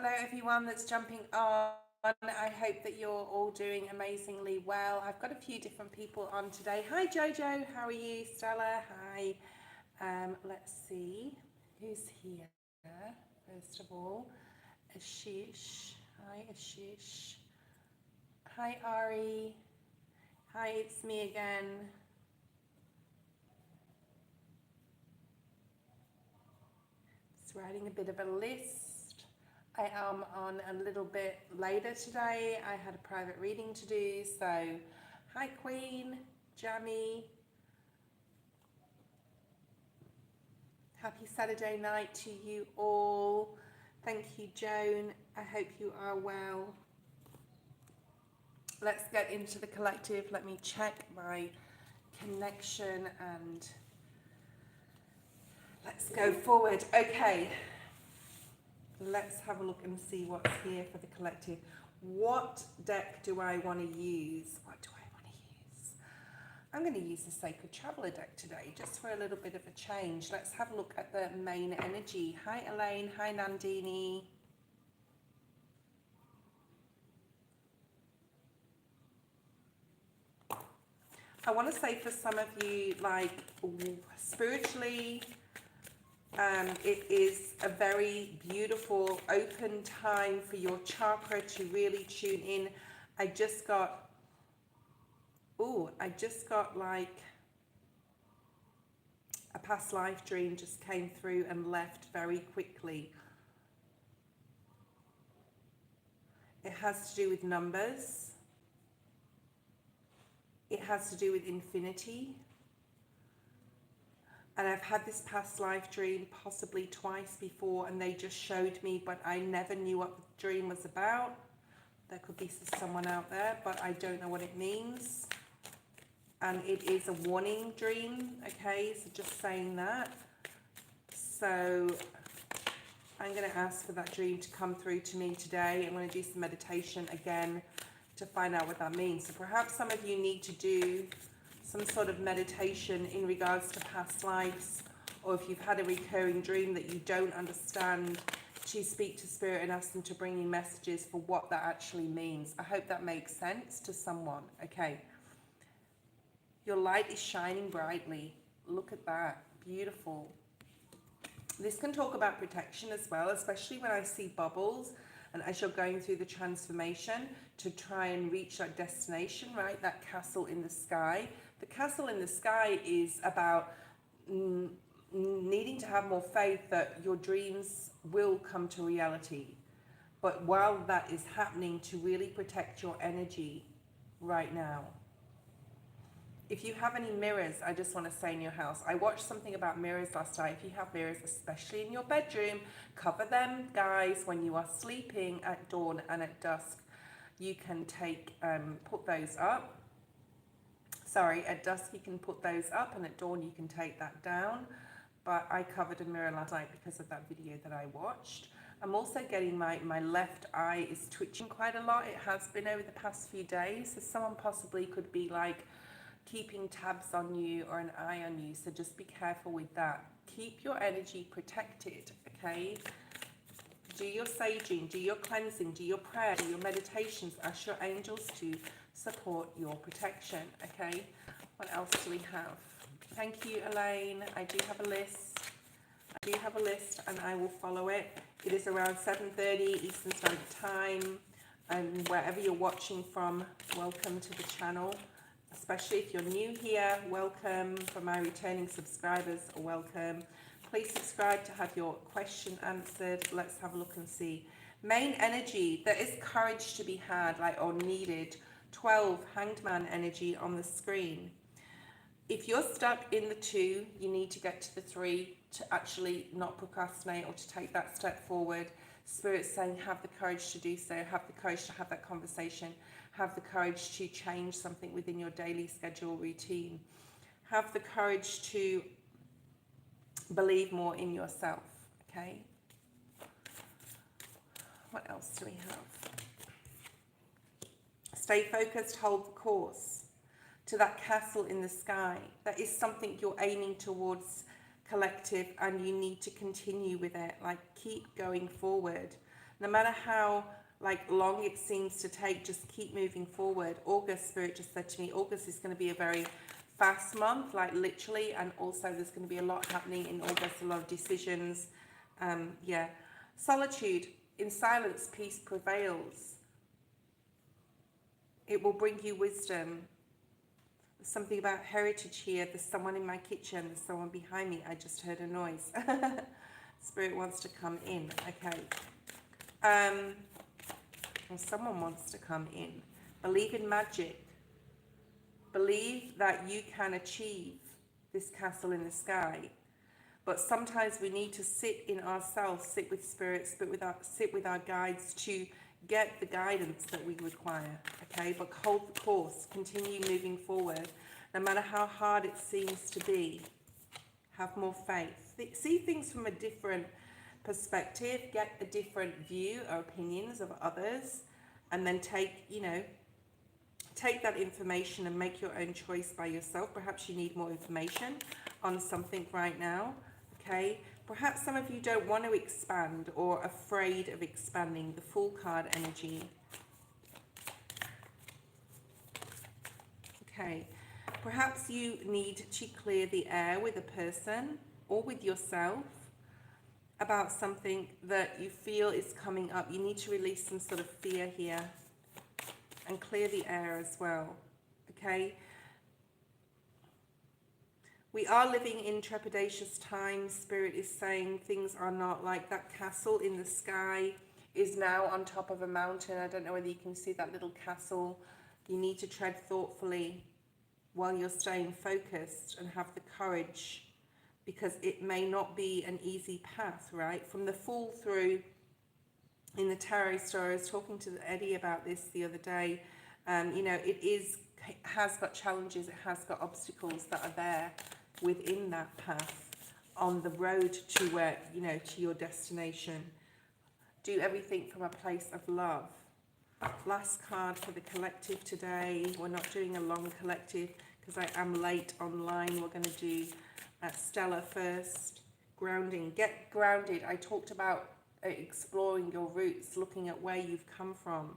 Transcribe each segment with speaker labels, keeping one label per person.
Speaker 1: Hello everyone that's jumping on. I hope that you're all doing amazingly well. I've got a few different people on today. Hi Jojo, how are you? Stella, hi. Let's see who's here. First of all, Ashish. Hi Ashish. Hi Ari. Hi, it's me again. Just writing a bit of a list. I am on a little bit later today. I had a private reading to do, so hi Queen, Jamie. Happy Saturday night to you all. Thank you, Joan. I hope you are well. Let's get into the collective. Let me check my connection and let's go forward. Okay, let's have a look and see what's here for the collective. What deck do I want to use? What do I want to use? I'm going to use the Sacred Traveler deck today, just for a little bit of a change. Let's have a look at the main energy. Hi Elaine, hi Nandini. I want to say for some of you, like spiritually, it is a very beautiful, open time for your chakra to really tune in. I just got like a past life dream just came through and left very quickly. It has to do with numbers. It has to do with infinity. And I've had this past life dream possibly twice before, and they just showed me, but I never knew what the dream was about. There could be someone out there, but I don't know what it means. And it is a warning dream, okay? So just saying that. So I'm going to ask for that dream to come through to me today. I'm going to do some meditation again to find out what that means. So perhaps some of you need to do some sort of meditation in regards to past lives, or if you've had a recurring dream that you don't understand, to speak to Spirit and ask them to bring you messages for what that actually means. I hope that makes sense to someone. Okay. Your light is shining brightly. Look at that. Beautiful. This can talk about protection as well, especially when I see bubbles and as you're going through the transformation to try and reach that destination, right? That castle in the sky. The castle in the sky is about needing to have more faith that your dreams will come to reality. But while that is happening, to really protect your energy right now. If you have any mirrors, I just want to say in your house, I watched something about mirrors last night. If you have mirrors, especially in your bedroom, cover them, guys, when you are sleeping at dawn and at dusk. You can put those up. Sorry, at dusk you can put those up, and at dawn you can take that down. But I covered a mirror last night because of that video that I watched. I'm also getting my left eye is twitching quite a lot. It has been over the past few days. So someone possibly could be like keeping tabs on you or an eye on you. So just be careful with that. Keep your energy protected, okay? Do your saging, do your cleansing, do your prayer, do your meditations. Ask your angels to support your protection, okay? What else do we have? Thank you, Elaine. I do have a list. And I will follow it. It is around 7:30 Eastern Standard Time. And wherever you're watching from, welcome to the channel. Especially if you're new here, welcome. For my returning subscribers, welcome. Please subscribe to have your question answered. Let's have a look and see. Main energy, there is courage to be had, or needed. 12, Hanged Man energy on the screen. If you're stuck in the 2, you need to get to the 3 to actually not procrastinate or to take that step forward. Spirit's saying have the courage to do so, have the courage to have that conversation, have the courage to change something within your daily schedule routine, have the courage to believe more in yourself, okay? What else do we have? Stay focused, hold the course to that castle in the sky. That is something you're aiming towards, collective, and you need to continue with it. Keep going forward. No matter how like long it seems to take, just keep moving forward. August, Spirit just said to me, August is going to be a very fast month, like literally, and also there's going to be a lot happening in August, a lot of decisions. Yeah. Solitude. In silence, peace prevails. It will bring you wisdom. There's something about heritage here. There's someone in my kitchen. There's someone behind me. I just heard a noise. Spirit wants to come in. Okay. Well, someone wants to come in. Believe in magic. Believe that you can achieve this castle in the sky. But sometimes we need to sit in ourselves, sit with Spirit, sit with our guides to get the guidance that we require. Okay, but hold the course. Continue moving forward, no matter how hard it seems to be. Have more faith. See things from a different perspective. Get a different view or opinions of others, and then take that information and make your own choice by yourself. Perhaps you need more information on something right now, okay? Perhaps some of you don't want to expand or afraid of expanding. The Fool card energy. Okay, perhaps you need to clear the air with a person or with yourself about something that you feel is coming up. You need to release some sort of fear here and clear the air as well, okay? We are living in trepidatious times. Spirit is saying things are not like that castle in the sky is now on top of a mountain. I don't know whether you can see that little castle. You need to tread thoughtfully while you're staying focused and have the courage, because it may not be an easy path, right? From the fall through in the tarot story, I was talking to Eddie about this the other day. It has got challenges, it has got obstacles that are there within that path on the road to where, to your destination. Do everything from a place of love. Last card for the collective today. We're not doing a long collective because I am late online. We're going to do Stella first. Grounding. Get grounded. I talked about exploring your roots, looking at where you've come from.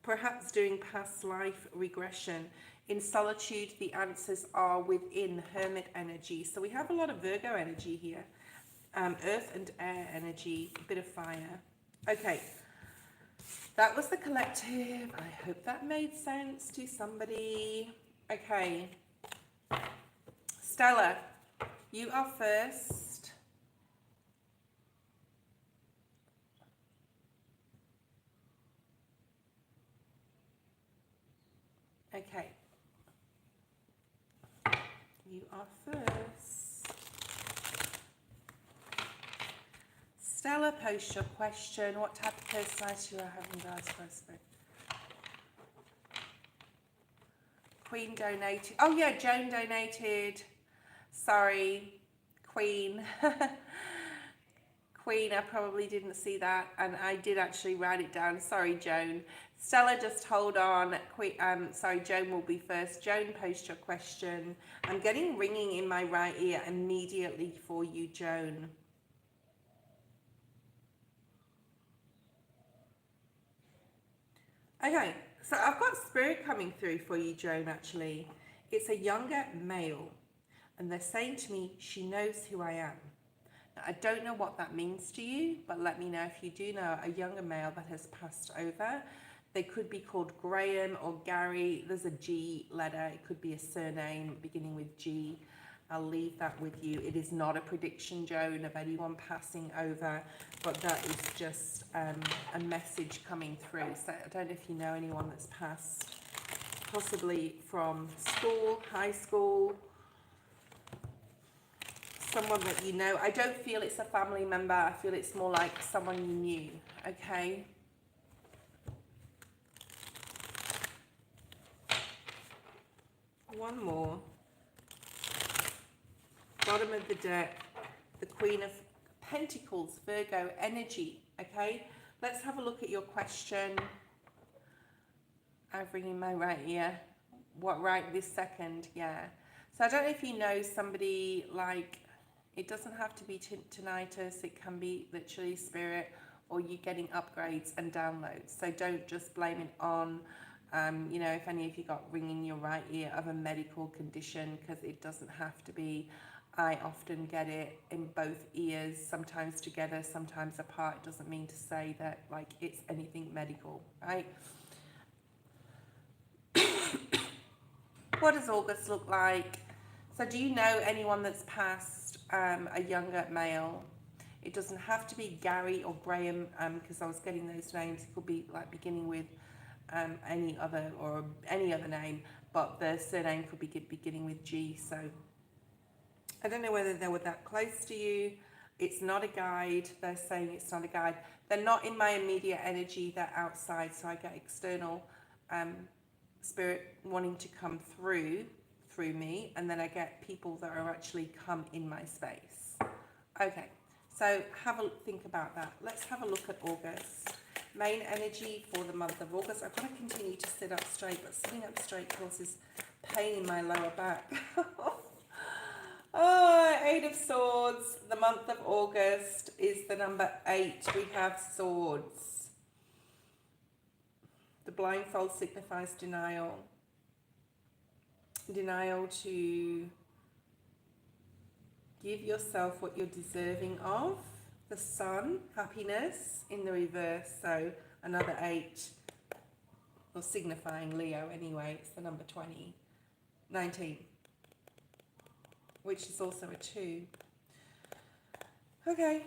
Speaker 1: Perhaps doing past life regression. In solitude, the answers are within Hermit energy. So we have a lot of Virgo energy here. Earth and air energy, a bit of fire. Okay, that was the collective. I hope that made sense to somebody. Okay, Stella, you are first. Okay, you are first. Stella, post your question. What type of personality you are having, guys, first? Queen donated. Oh yeah, Joan donated. Sorry, Queen. Queen, I probably didn't see that, and I did actually write it down. Sorry, Joan. Stella, just hold on. Sorry, Joan will be first. Joan, post your question. I'm getting ringing in my right ear immediately for you, Joan. Okay, so I've got Spirit coming through for you, Joan, actually. It's a younger male, and they're saying to me, she knows who I am. Now, I don't know what that means to you, but let me know if you do know a younger male that has passed over. They could be called Graham or Gary. There's a G letter. It could be a surname beginning with G. I'll leave that with you. It is not a prediction, Joan, of anyone passing over, but that is just a message coming through. So I don't know if you know anyone that's passed, possibly from school, high school, someone that you know. I don't feel it's a family member. I feel it's more like someone you knew, okay? One more. Bottom of the deck, the Queen of Pentacles, Virgo energy, okay? Let's have a look at your question. I'm bringing my right ear. What, right this second? Yeah. So I don't know if you know somebody, like, it doesn't have to be tinnitus, it can be literally spirit or you're getting upgrades and downloads. So don't just blame it on, you know, if any of you got ringing your right ear of a medical condition, because it doesn't have to be. I often get it in both ears, sometimes together, sometimes apart. It doesn't mean to say that like it's anything medical, right? What does August look like? So do you know anyone that's passed, a younger male? It doesn't have to be Gary or Graham, because I was getting those names. It could be like beginning with any other name, but the surname could be beginning with G. So I don't know whether they were that close to you. It's not a guide. They're saying it's not a guide. They're not in my immediate energy. They're outside. So I get external spirit wanting to come through me. And then I get people that are actually come in my space. Okay. So have a think about that. Let's have a look at August. Main energy for the month of August. I've got to continue to sit up straight, but sitting up straight causes pain in my lower back. Oh, 8 of Swords. The month of August is the number 8. We have swords. The blindfold signifies denial. Denial to give yourself what you're deserving of. The Sun, happiness in the reverse. So another 8, or signifying Leo anyway. It's the number 20. 19. Which is also a 2. Okay,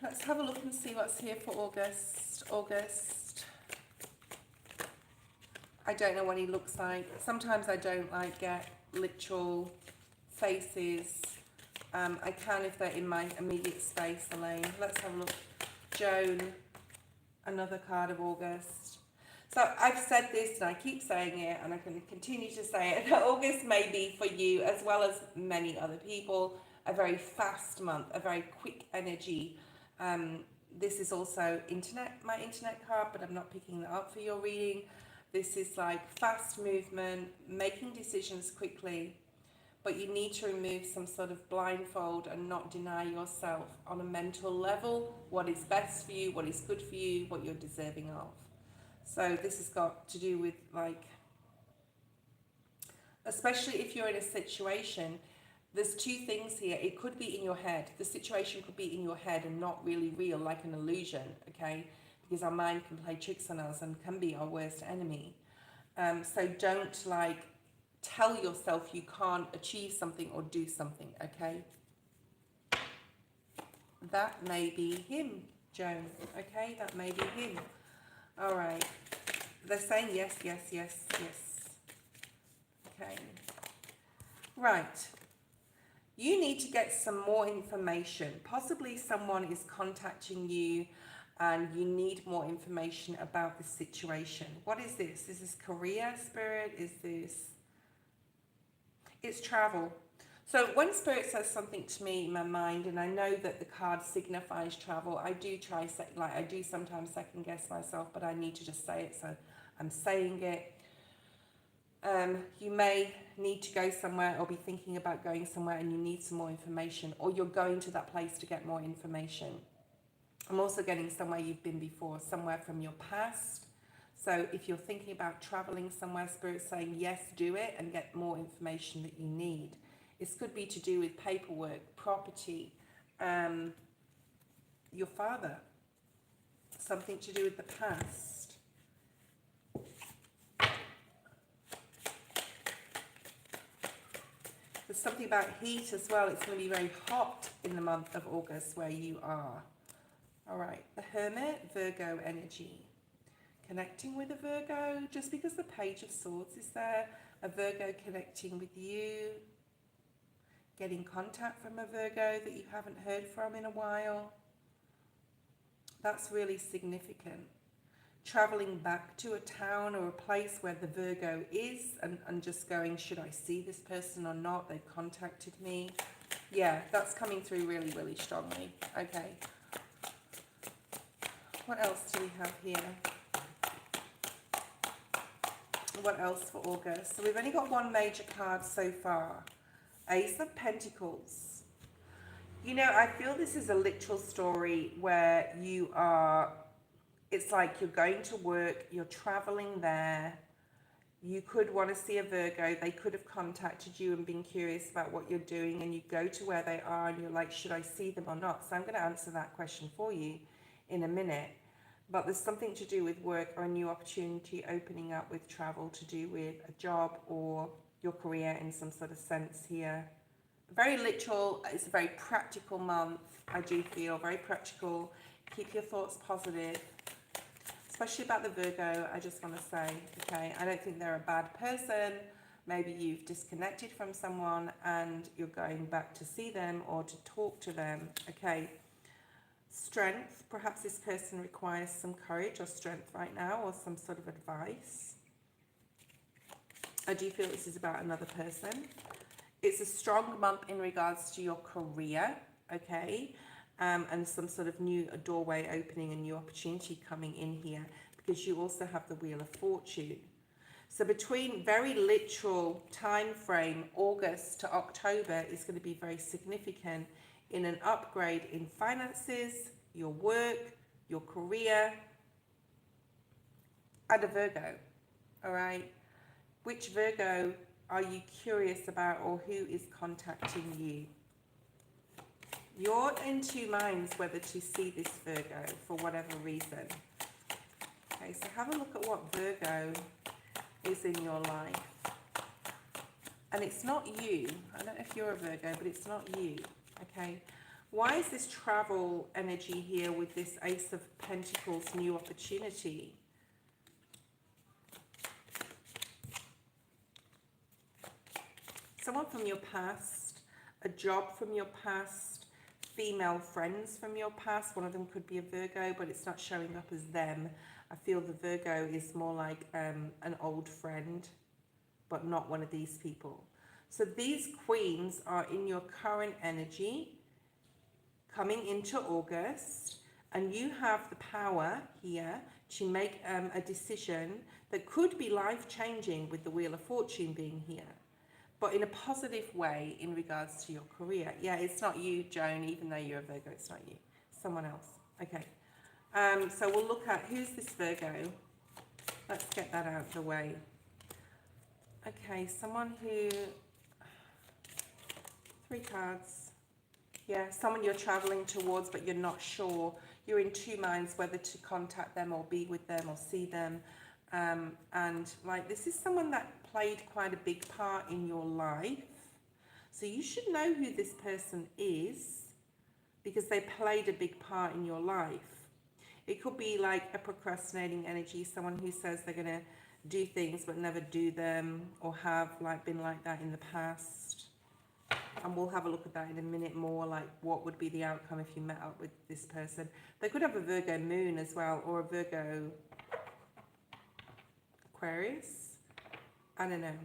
Speaker 1: let's have a look and see what's here for August. August. I don't know what he looks like. Sometimes I don't like get literal faces. I can if they're in my immediate space, Elaine. Let's have a look. Joan, another card of August. So I've said this and I keep saying it and I can continue to say it. August may be for you, as well as many other people, a very fast month, a very quick energy. This is also my internet card, but I'm not picking that up for your reading. This is like fast movement, making decisions quickly, but you need to remove some sort of blindfold and not deny yourself on a mental level what is best for you, what is good for you, what you're deserving of. So this has got to do with, like, especially if you're in a situation, there's 2 things here. It could be in your head. The situation could be in your head and not really real, like an illusion, okay? Because our mind can play tricks on us and can be our worst enemy. So don't, like, tell yourself you can't achieve something or do something, okay? That may be him, Joan, okay? That may be him. All right. They're saying yes, yes, yes, yes. Okay. Right. You need to get some more information. Possibly someone is contacting you and you need more information about the situation. What is this? Is this career, Spirit? Is this... It's travel. So when Spirit says something to me in my mind, and I know that the card signifies travel, I do I do sometimes second guess myself, but I need to just say it, so I'm saying it. You may need to go somewhere or be thinking about going somewhere and you need some more information, or you're going to that place to get more information. I'm also getting somewhere you've been before, somewhere from your past. So if you're thinking about traveling somewhere, Spirit's saying yes, do it and get more information that you need. This could be to do with paperwork, property, your father, something to do with the past. There's something about heat as well. It's going to be very hot in the month of August where you are. All right, the Hermit, Virgo energy. Connecting with a Virgo, just because the Page of Swords is there, a Virgo connecting with you. Getting contact from a Virgo that you haven't heard from in a while. That's really significant. Traveling back to a town or a place where the Virgo is and just going, should I see this person or not? They've contacted me. Yeah, that's coming through really, really strongly. Okay. What else do we have here? What else for August? So we've only got one major card so far. Ace of Pentacles. You know, I feel this is a literal story where you are, it's like you're going to work, you're traveling there. You could want to see a Virgo. They could have contacted you and been curious about what you're doing, and you go to where they are and you're like, should I see them or not? So I'm going to answer that question for you in a minute. But there's something to do with work or a new opportunity opening up with travel, to do with a job or your career in some sort of sense here. Very literal. It's a very practical month. I do feel very practical. Keep your thoughts positive, especially about the Virgo. I just want to say, okay, I don't think they're a bad person. Maybe you've disconnected from someone and you're going back to see them or to talk to them. Okay, strength. Perhaps this person requires some courage or strength right now, or some sort of advice. I do feel this is about another person. It's a strong month in regards to your career, okay? And some sort of new doorway opening, a new opportunity coming in here, because you also have the Wheel of Fortune. So between very literal time frame, August to October is going to be very significant in an upgrade in finances, your work, your career, and a Virgo, all right? Which Virgo are you curious about, or who is contacting you? You're in two minds whether to see this Virgo for whatever reason. Okay, so have a look at what Virgo is in your life. And it's not you. I don't know if you're a Virgo, but it's not you. Okay. Why is this travel energy here with this Ace of Pentacles, new opportunity? Someone from your past, a job from your past, female friends from your past. One of them could be a Virgo, but it's not showing up as them. I feel the Virgo is more like an old friend, but not one of these people. So these queens are in your current energy coming into August, and you have the power here to make a decision that could be life-changing with the Wheel of Fortune being here, but in a positive way in regards to your career. Yeah, it's not you, Joan, even though you're a Virgo, it's not you. Someone else. Okay. So we'll look at who's this Virgo. Let's get that out of the way. Okay, someone who... 3 cards. Yeah, someone you're traveling towards, but you're not sure. You're in two minds whether to contact them or be with them or see them. And like, this is someone that played quite a big part in your life. So you should know who this person is, because they played a big part in your life. It could be like a procrastinating energy, someone who says they're going to do things but never do them, or have like been like that in the past. And we'll have a look at that in a minute more, like what would be the outcome if you met up with this person. They could have a Virgo moon as well, or a Virgo Aquarius. I don't know.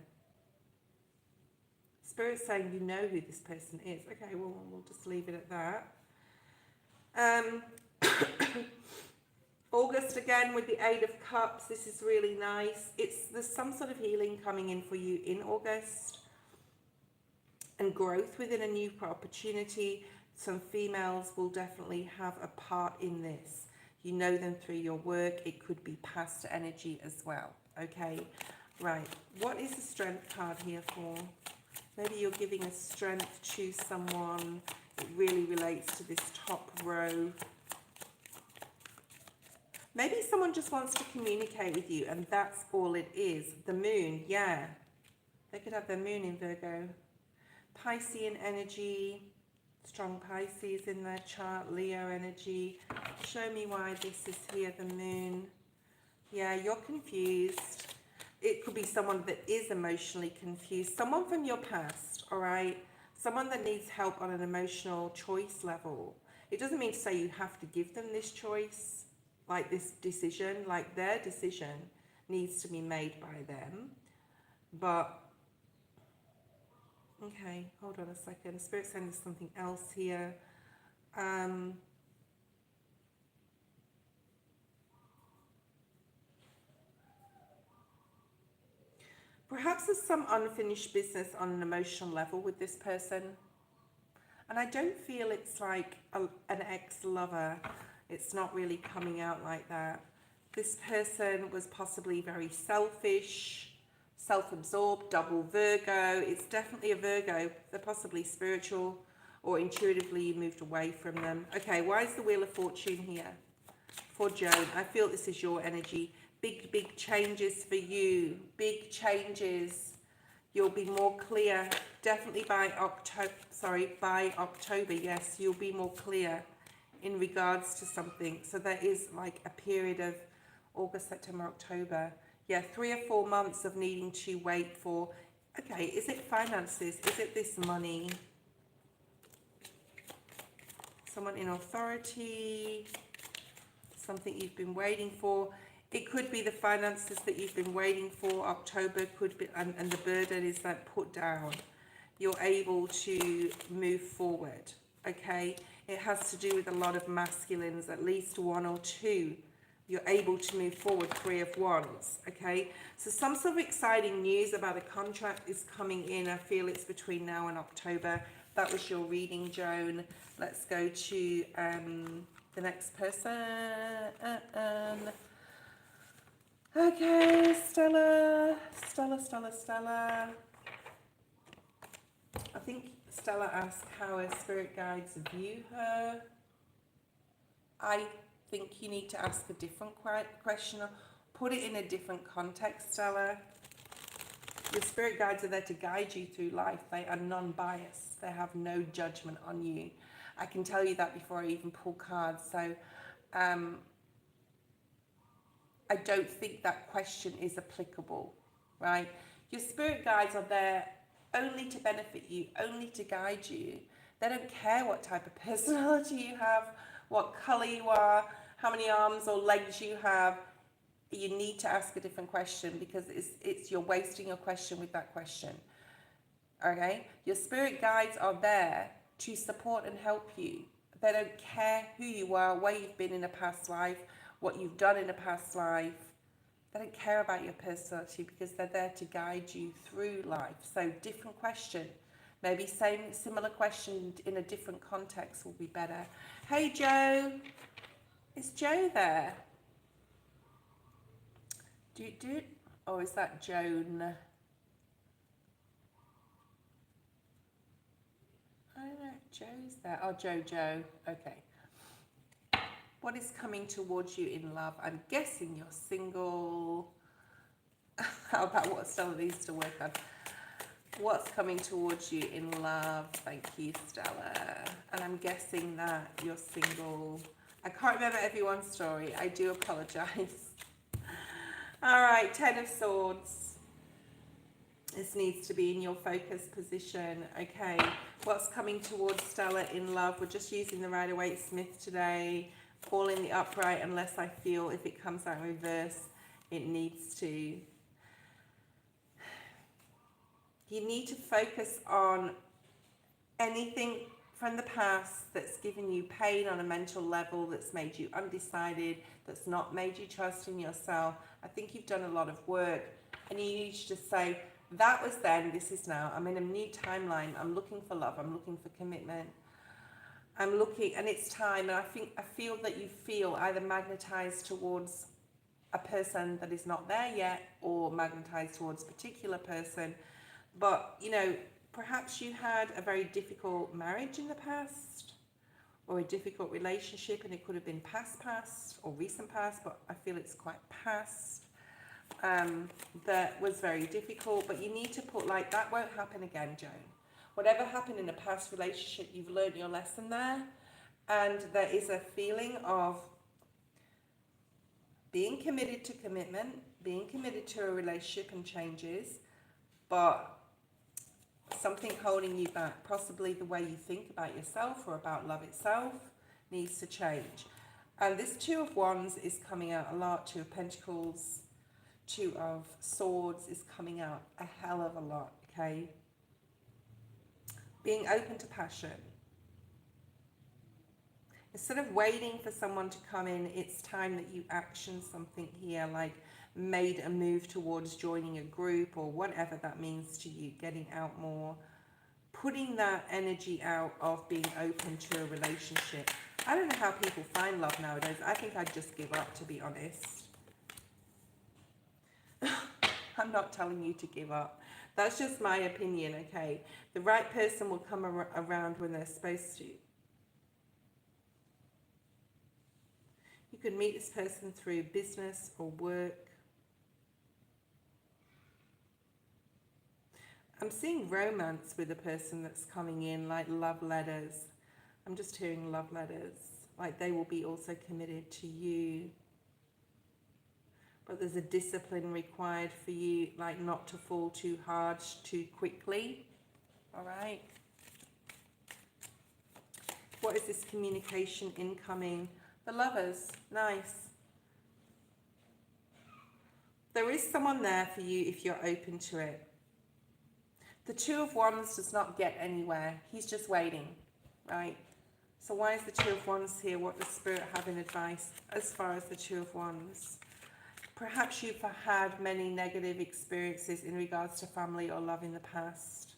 Speaker 1: Spirit's saying you know who this person is. Okay, well, we'll just leave it at that. August again with the 8 of Cups. This is really nice. There's some sort of healing coming in for you in August, and growth within a new opportunity. Some females will definitely have a part in this. You know them through your work. It could be past energy as well. Okay, right. What is the strength card here for? Maybe you're giving a strength to someone. It really relates to this top row. Maybe someone just wants to communicate with you, and that's all it is. The moon, yeah. They could have their moon in Virgo. Piscean energy, strong Pisces in their chart, Leo energy. Show me why this is here, the moon. Yeah, you're confused. It could be someone that is emotionally confused. Someone from your past, all right? Someone that needs help on an emotional choice level. It doesn't mean to say you have to give them this choice, like this decision. Like, their decision needs to be made by them. But okay, hold on a second. Spirit saying there's something else here. Perhaps there's some unfinished business on an emotional level with this person. And I don't feel it's like an ex-lover. It's not really coming out like that. This person was possibly very selfish, self-absorbed, double Virgo. It's definitely a Virgo. They're possibly spiritual, or intuitively you moved away from them. Okay, why is the Wheel of Fortune here? For Joan, I feel this is your energy. Big changes for you. Big changes. You'll be more clear. Definitely by October, yes, you'll be more clear in regards to something. So there is like a period of August, September, October. Yeah, 3 or 4 months of needing to wait for, okay, is it finances? Is it this money? Someone in authority, something you've been waiting for. It could be the finances that you've been waiting for. October could be, and the burden is like put down. You're able to move forward, okay? It has to do with a lot of masculines, at least 1 or 2. You're able to move forward, 3 of Wands, okay? So some sort of exciting news about a contract is coming in. I feel it's between now and October. That was your reading, Joan. Let's go to the next person. Okay, Stella. I think Stella asked how her spirit guides view her. I think you need to ask a different question, or put it in a different context, Stella. Your spirit guides are there to guide you through life. They are non-biased. They have no judgment on you. I can tell you that before I even pull cards. So I don't think that question is applicable, right? Your spirit guides are there only to benefit you, only to guide you. They don't care what type of personality you have, what color you are, how many arms or legs you have. You need to ask a different question, because you're wasting your question with that question. Okay? Your spirit guides are there to support and help you. They don't care who you are, where you've been in a past life, what you've done in a past life. They don't care about your personality, because they're there to guide you through life. So different question. Maybe similar question in a different context will be better. Hey Joe, is Joe there? Or is that Joan? I don't know, Joe's there. Oh, Joe. Okay. What is coming towards you in love? I'm guessing you're single. How about what Stella needs to work on? What's coming towards you in love? Thank you, Stella. And I'm guessing that you're single. I can't remember everyone's story. I do apologize. All right, 10 of Swords. This needs to be in your focus position. Okay, what's coming towards Stella in love? We're just using the Rider-Waite-Smith today. All in the upright, unless I feel if it comes out reverse, it needs to. You need to focus on anything from the past that's given you pain on a mental level, that's made you undecided, that's not made you trust in yourself. I think you've done a lot of work, and you need to just say, that was then, this is now. I'm in a new timeline. I'm looking for love. I'm looking for commitment. I'm looking, and it's time. And I feel that you feel either magnetized towards a person that is not there yet, or magnetized towards a particular person. But, you know, perhaps you had a very difficult marriage in the past, or a difficult relationship, and it could have been past, or recent past, but I feel it's quite past. That was very difficult, but you need to put, like, that won't happen again, Joan. Whatever happened in a past relationship, you've learned your lesson there, and there is a feeling of being committed to commitment, being committed to a relationship and changes, but something holding you back, possibly the way you think about yourself or about love itself, needs to change. And this 2 of Wands is coming out a lot. 2 of Pentacles, 2 of Swords is coming out a hell of a lot, okay? Being open to passion. Instead of waiting for someone to come in, it's time that you action something here, like made a move towards joining a group or whatever that means to you, getting out more, putting that energy out of being open to a relationship. I don't know how people find love nowadays. I think I'd just give up, to be honest. I'm not telling you to give up. That's just my opinion, okay? The right person will come around when they're supposed to. You could meet this person through business or work. I'm seeing romance with a person that's coming in, like love letters. I'm just hearing love letters. Like they will be also committed to you. But there's a discipline required for you, like not to fall too hard too quickly. All right. What is this communication incoming? The Lovers. Nice. There is someone there for you if you're open to it. The Two of Wands does not get anywhere. He's just waiting, right? So why is the Two of Wands here? What does Spirit have in advice as far as the Two of Wands? Perhaps you've had many negative experiences in regards to family or love in the past.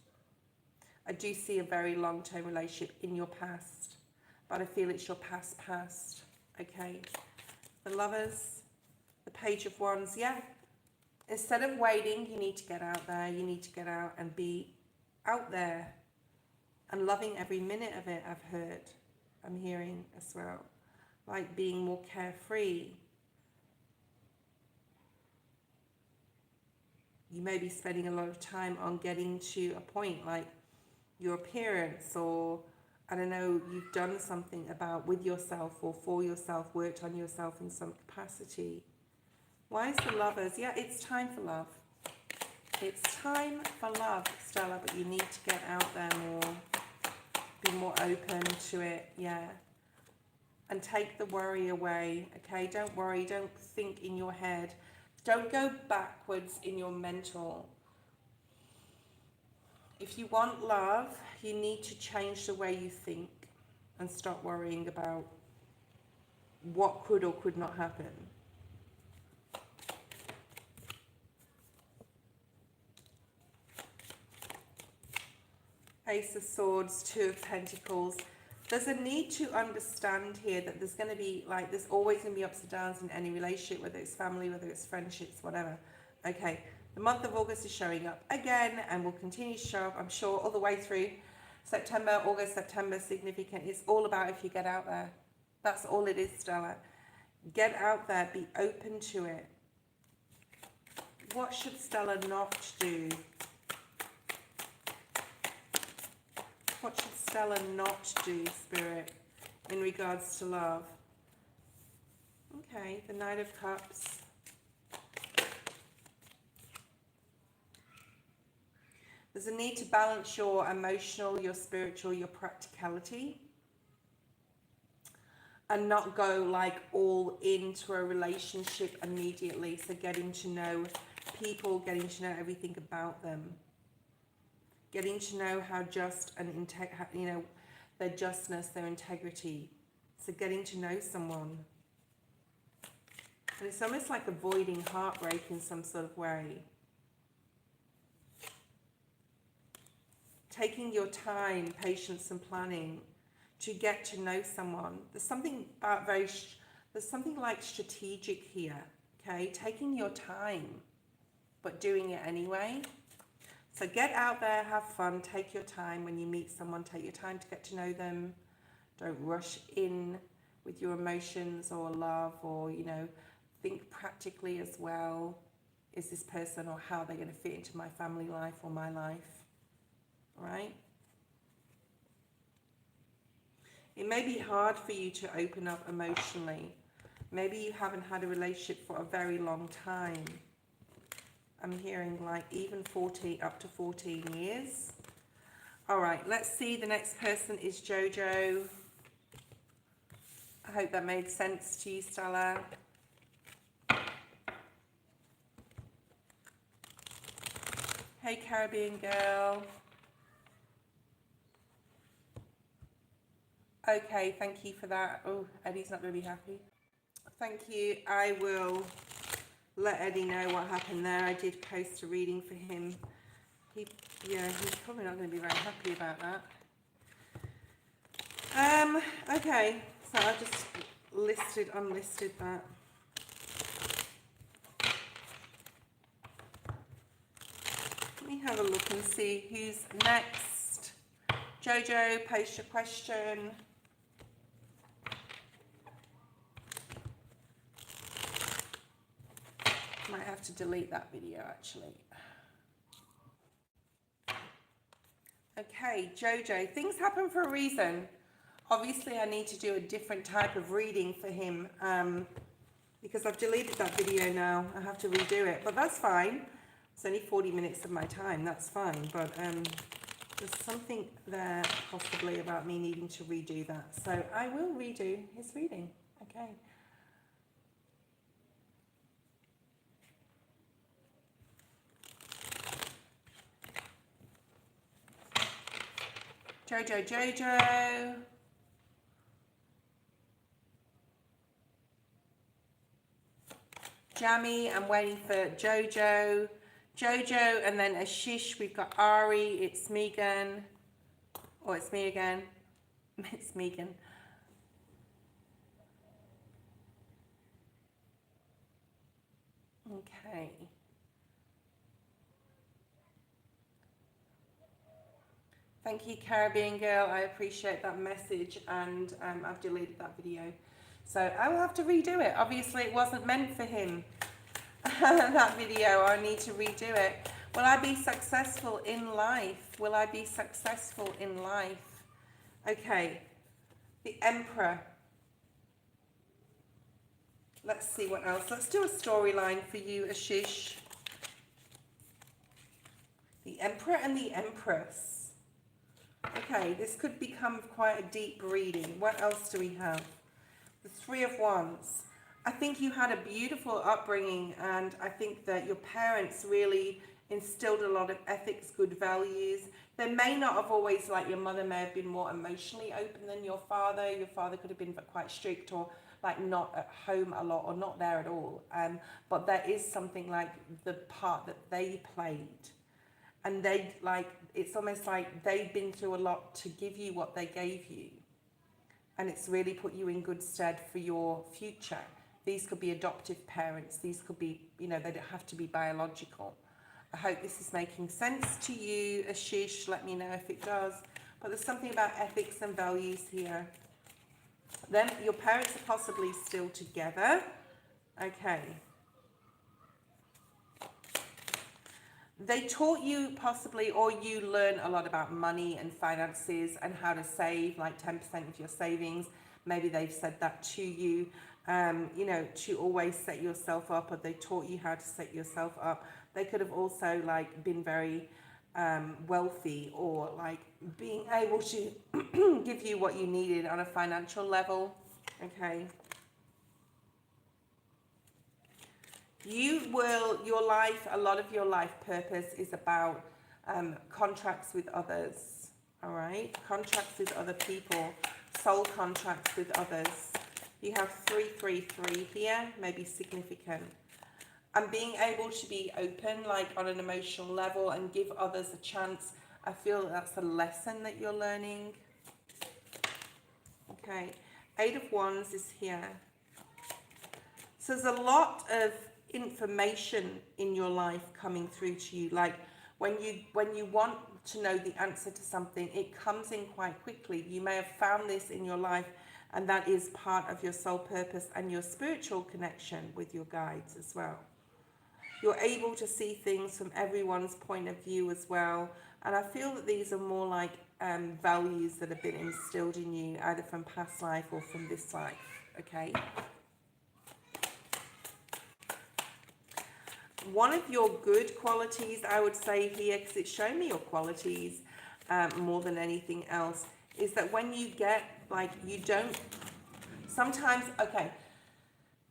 Speaker 1: I do see a very long-term relationship in your past, but I feel it's your past. Okay. The Lovers, the Page of Wands, yeah. Instead of waiting, you need to get out there. You need to get out and be out there and loving every minute of it, I've heard. I'm hearing as well. Like being more carefree. You may be spending a lot of time on getting to a point like your appearance, or I don't know, you've done something about with yourself or for yourself, worked on yourself in some capacity. Why is the Lovers? Yeah, it's time for love. It's time for love, Stella, but you need to get out there more. Be more open to it, yeah. And take the worry away, okay? Don't worry, don't think in your head. Don't go backwards in your mental. If you want love, you need to change the way you think and stop worrying about what could or could not happen. Ace of Swords, Two of Pentacles. There's a need to understand here that there's going to be, like, there's always going to be ups and downs in any relationship, whether it's family, whether it's friendships, whatever. Okay, the month of August is showing up again and will continue to show up, I'm sure, all the way through September, August, September, significant. It's all about if you get out there. That's all it is, Stella. Get out there, be open to it. What should Stella not do? What should Stella not do, Spirit, in regards to love? Okay, the Knight of Cups. There's a need to balance your emotional, your spiritual, your practicality. And not go like all into a relationship immediately. So getting to know people, getting to know everything about them. Getting to know how just and their justness, their integrity. So getting to know someone. And it's almost like avoiding heartbreak in some sort of way. Taking your time, patience and planning to get to know someone. There's something about there's something like strategic here, okay? Taking your time, but doing it anyway. So get out there, have fun, take your time. When you meet someone, take your time to get to know them. Don't rush in with your emotions or love, or, think practically as well. Is this person, or how they're going to fit into my family life or my life, all right? It may be hard for you to open up emotionally. Maybe you haven't had a relationship for a very long time. I'm hearing like even up to 14 years. All right, let's see. The next person is Jojo. I hope that made sense to you, Stella. Hey, Caribbean girl. Okay, thank you for that. Oh, Eddie's not going to be happy. Thank you. I will let Eddie know what happened there. I did post a reading for him. Yeah, he's probably not going to be very happy about that. Okay, so I just unlisted that. Let me have a look and see who's next. Jojo, post your question. Might have to delete that video actually. Okay, Jojo, things happen for a reason. Obviously, I need to do a different type of reading for him because I've deleted that video now. I have to redo it, but that's fine. It's only 40 minutes of my time, that's fine. But there's something there possibly about me needing to redo that. So I will redo his reading, okay. Jojo. Jammy, I'm waiting for Jojo, and then Ashish. We've got Ari. It's Megan. Oh, it's me again. It's Megan. Okay. Thank you, Caribbean Girl. I appreciate that message, and I've deleted that video. So I will have to redo it. Obviously, it wasn't meant for him. That video, I need to redo it. Will I be successful in life? Will I be successful in life? Okay, the Emperor. Let's see what else. Let's do a storyline for you, Ashish. The Emperor and the Empress. Okay, this could become quite a deep reading. What else do we have? The Three of Wands. I think you had a beautiful upbringing, and I think that your parents really instilled a lot of ethics, good values. They may not have always, like your mother may have been more emotionally open than your father. Your father could have been quite strict, or like not at home a lot, or not there at all. But there is something like the part that they played. And they, like, it's almost like they've been through a lot to give you what they gave you. And it's really put you in good stead for your future. These could be adoptive parents. These could be, you know, they don't have to be biological. I hope this is making sense to you, Ashish. Let me know if it does. But there's something about ethics and values here. Then your parents are possibly still together. Okay. They taught you possibly, or you learn a lot about money and finances and how to save, like 10% of your savings. Maybe they've said that to you, you know, to always set yourself up, or they taught you how to set yourself up. They could have also like been very wealthy, or like being able to give you what you needed on a financial level. Okay. Your life, a lot of your life purpose is about contracts with others, all right? Contracts with other people, soul contracts with others. You have 333 here, maybe significant. And being able to be open, like on an emotional level, and give others a chance. I feel that that's a lesson that you're learning. Okay, 8 of Wands is here. So there's a lot of information in your life coming through to you. Like when you want to know the answer to something, it comes in quite quickly. You may have found this in your life, and that is part of your soul purpose and your spiritual connection with your guides as well. You're able to see things from everyone's point of view as well. And I feel that these are more like values that have been instilled in you, either from past life or from this life. Okay. One of your good qualities, I would say here, because it's showing me your qualities more than anything else, is that when you get, like, you don't, sometimes, okay,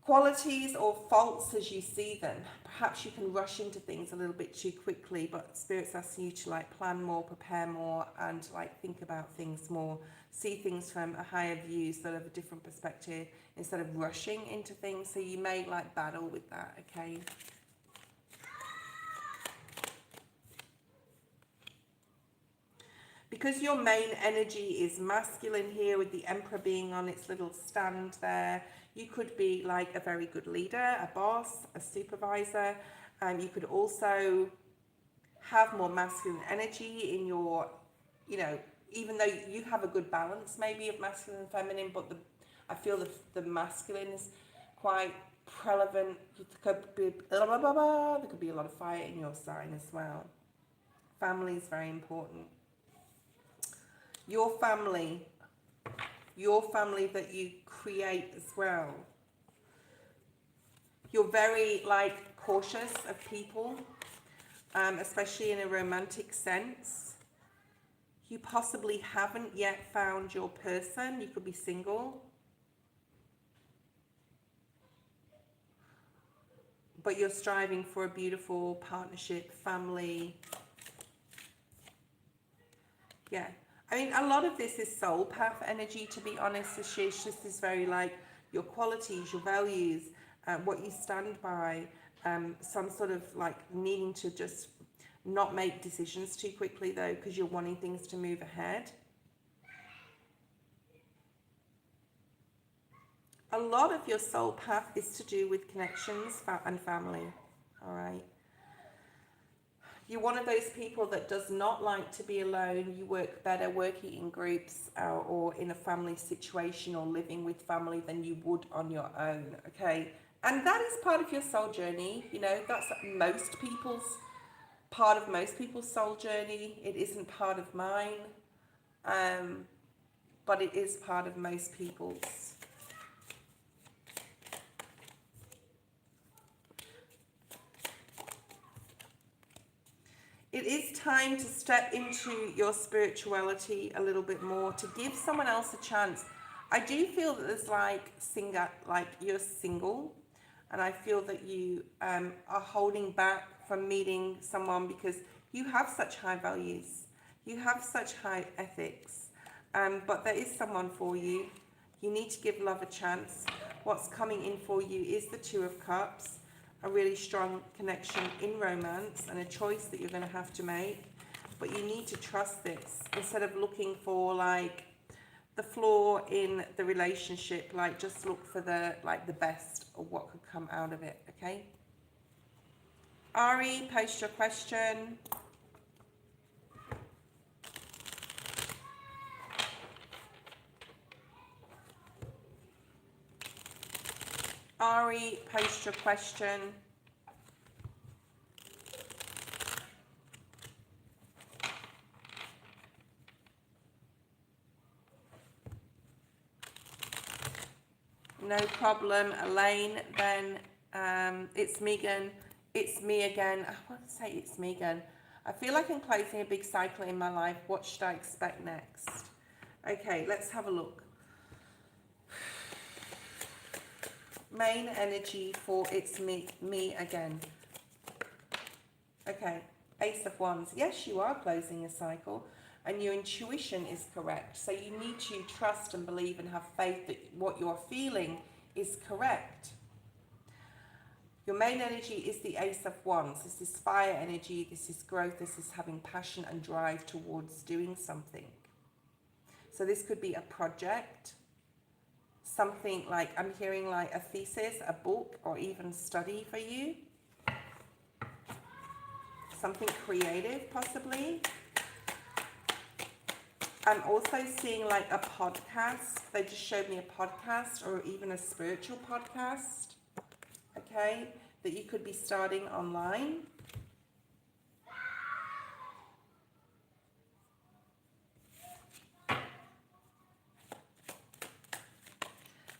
Speaker 1: qualities or faults as you see them, perhaps you can rush into things a little bit too quickly, but Spirit's asking you to, like, plan more, prepare more, and, like, think about things more, see things from a higher view, sort of a different perspective, instead of rushing into things. So you may, like, battle with that, okay? because your main energy is masculine here with the Emperor being on its little stand there, you could be like a very good leader, a boss, a supervisor. You could also have more masculine energy in your, you know, even though you have a good balance maybe of masculine and feminine, but I feel the masculine is quite prevalent. There could be a lot of fire in your sign as well. Family is very important. Your family that you create as well. You're very like cautious of people, especially in a romantic sense. You possibly haven't yet found your person. You could be single. But you're striving for a beautiful partnership, family. Yeah. I mean, a lot of this is soul path energy, to be honest. This is very like your qualities, your values, what you stand by, some sort of like needing to just not make decisions too quickly though, because you're wanting things to move ahead. A lot of your soul path is to do with connections and family, all right? You're one of those people that does not like to be alone. You work better working in groups or in a family situation or living with family than you would on your own, okay? And that is part of your soul journey, you know, that's part of most people's soul journey. It isn't part of mine, but it is part of most people's. It is time to step into your spirituality a little bit more, to give someone else a chance. I do feel that there's like you're single, and I feel that you are holding back from meeting someone because you have such high values, you have such high ethics, but there is someone for you. You need to give love a chance. What's coming in for you is the Two of Cups. A really strong connection in romance and a choice that you're going to have to make, but you need to trust this instead of looking for like the flaw in the relationship. Like just look for the best of what could come out of it. Okay, Ari, post your question. Ari, post your question. No problem, Elaine. Then it's Megan. It's me again. I want to say it's me again. I feel like I'm closing a big cycle in my life. What should I expect next? Okay, let's have a look. Main energy for it's me again. Okay, Ace of Wands. Yes, you are closing a cycle and your intuition is correct. So you need to trust and believe and have faith that what you're feeling is correct. Your main energy is the Ace of Wands. This is fire energy. This is growth. This is having passion and drive towards doing something. So this could be a project. Something like, I'm hearing like a thesis, a book, or even study for you. Something creative, possibly. I'm also seeing like a podcast. They just showed me a podcast or even a spiritual podcast, okay, that you could be starting online.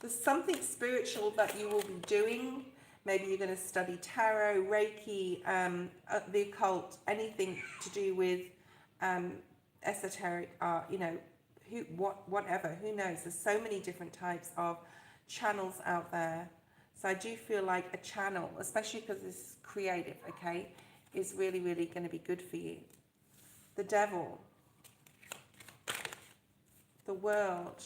Speaker 1: There's something spiritual that you will be doing. Maybe you're going to study tarot, Reiki, the occult, anything to do with esoteric art, you know, whatever, who knows. There's so many different types of channels out there. So I do feel like a channel, especially because it's creative, okay, is really, really going to be good for you. The Devil. The World.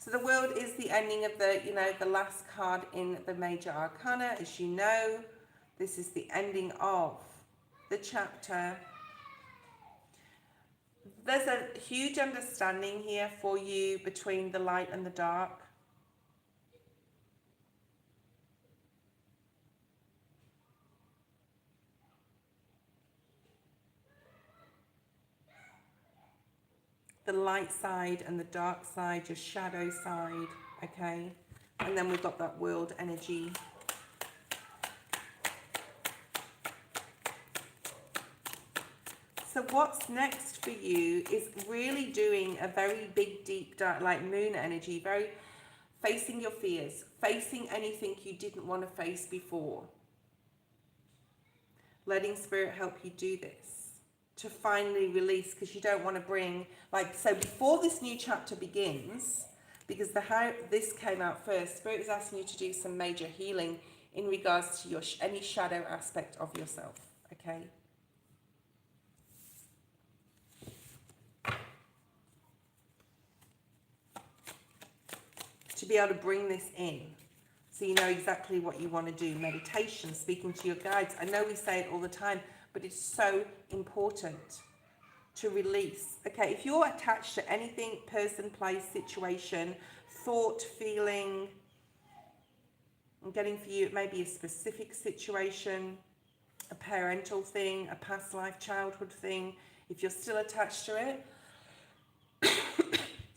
Speaker 1: So the World is the ending of the, you know, the last card in the major arcana. As you know, this is the ending of the chapter. There's a huge understanding here for you between the light and the dark. The light side and the dark side, your shadow side, okay? And then we've got that world energy. So what's next for you is really doing a very big, deep, dark, like moon energy, very facing your fears, facing anything you didn't want to face before. Letting Spirit help you do this to finally release, because you don't want to bring, like, so before this new chapter begins, because how this came out first, Spirit is asking you to do some major healing in regards to your any shadow aspect of yourself, okay? To be able to bring this in, so you know exactly what you want to do. Meditation, speaking to your guides. I know we say it all the time, but it's so important to release. Okay, if you're attached to anything, person, place, situation, thought, feeling, I'm getting for you, it may be a specific situation, a parental thing, a past life, childhood thing. If you're still attached to it,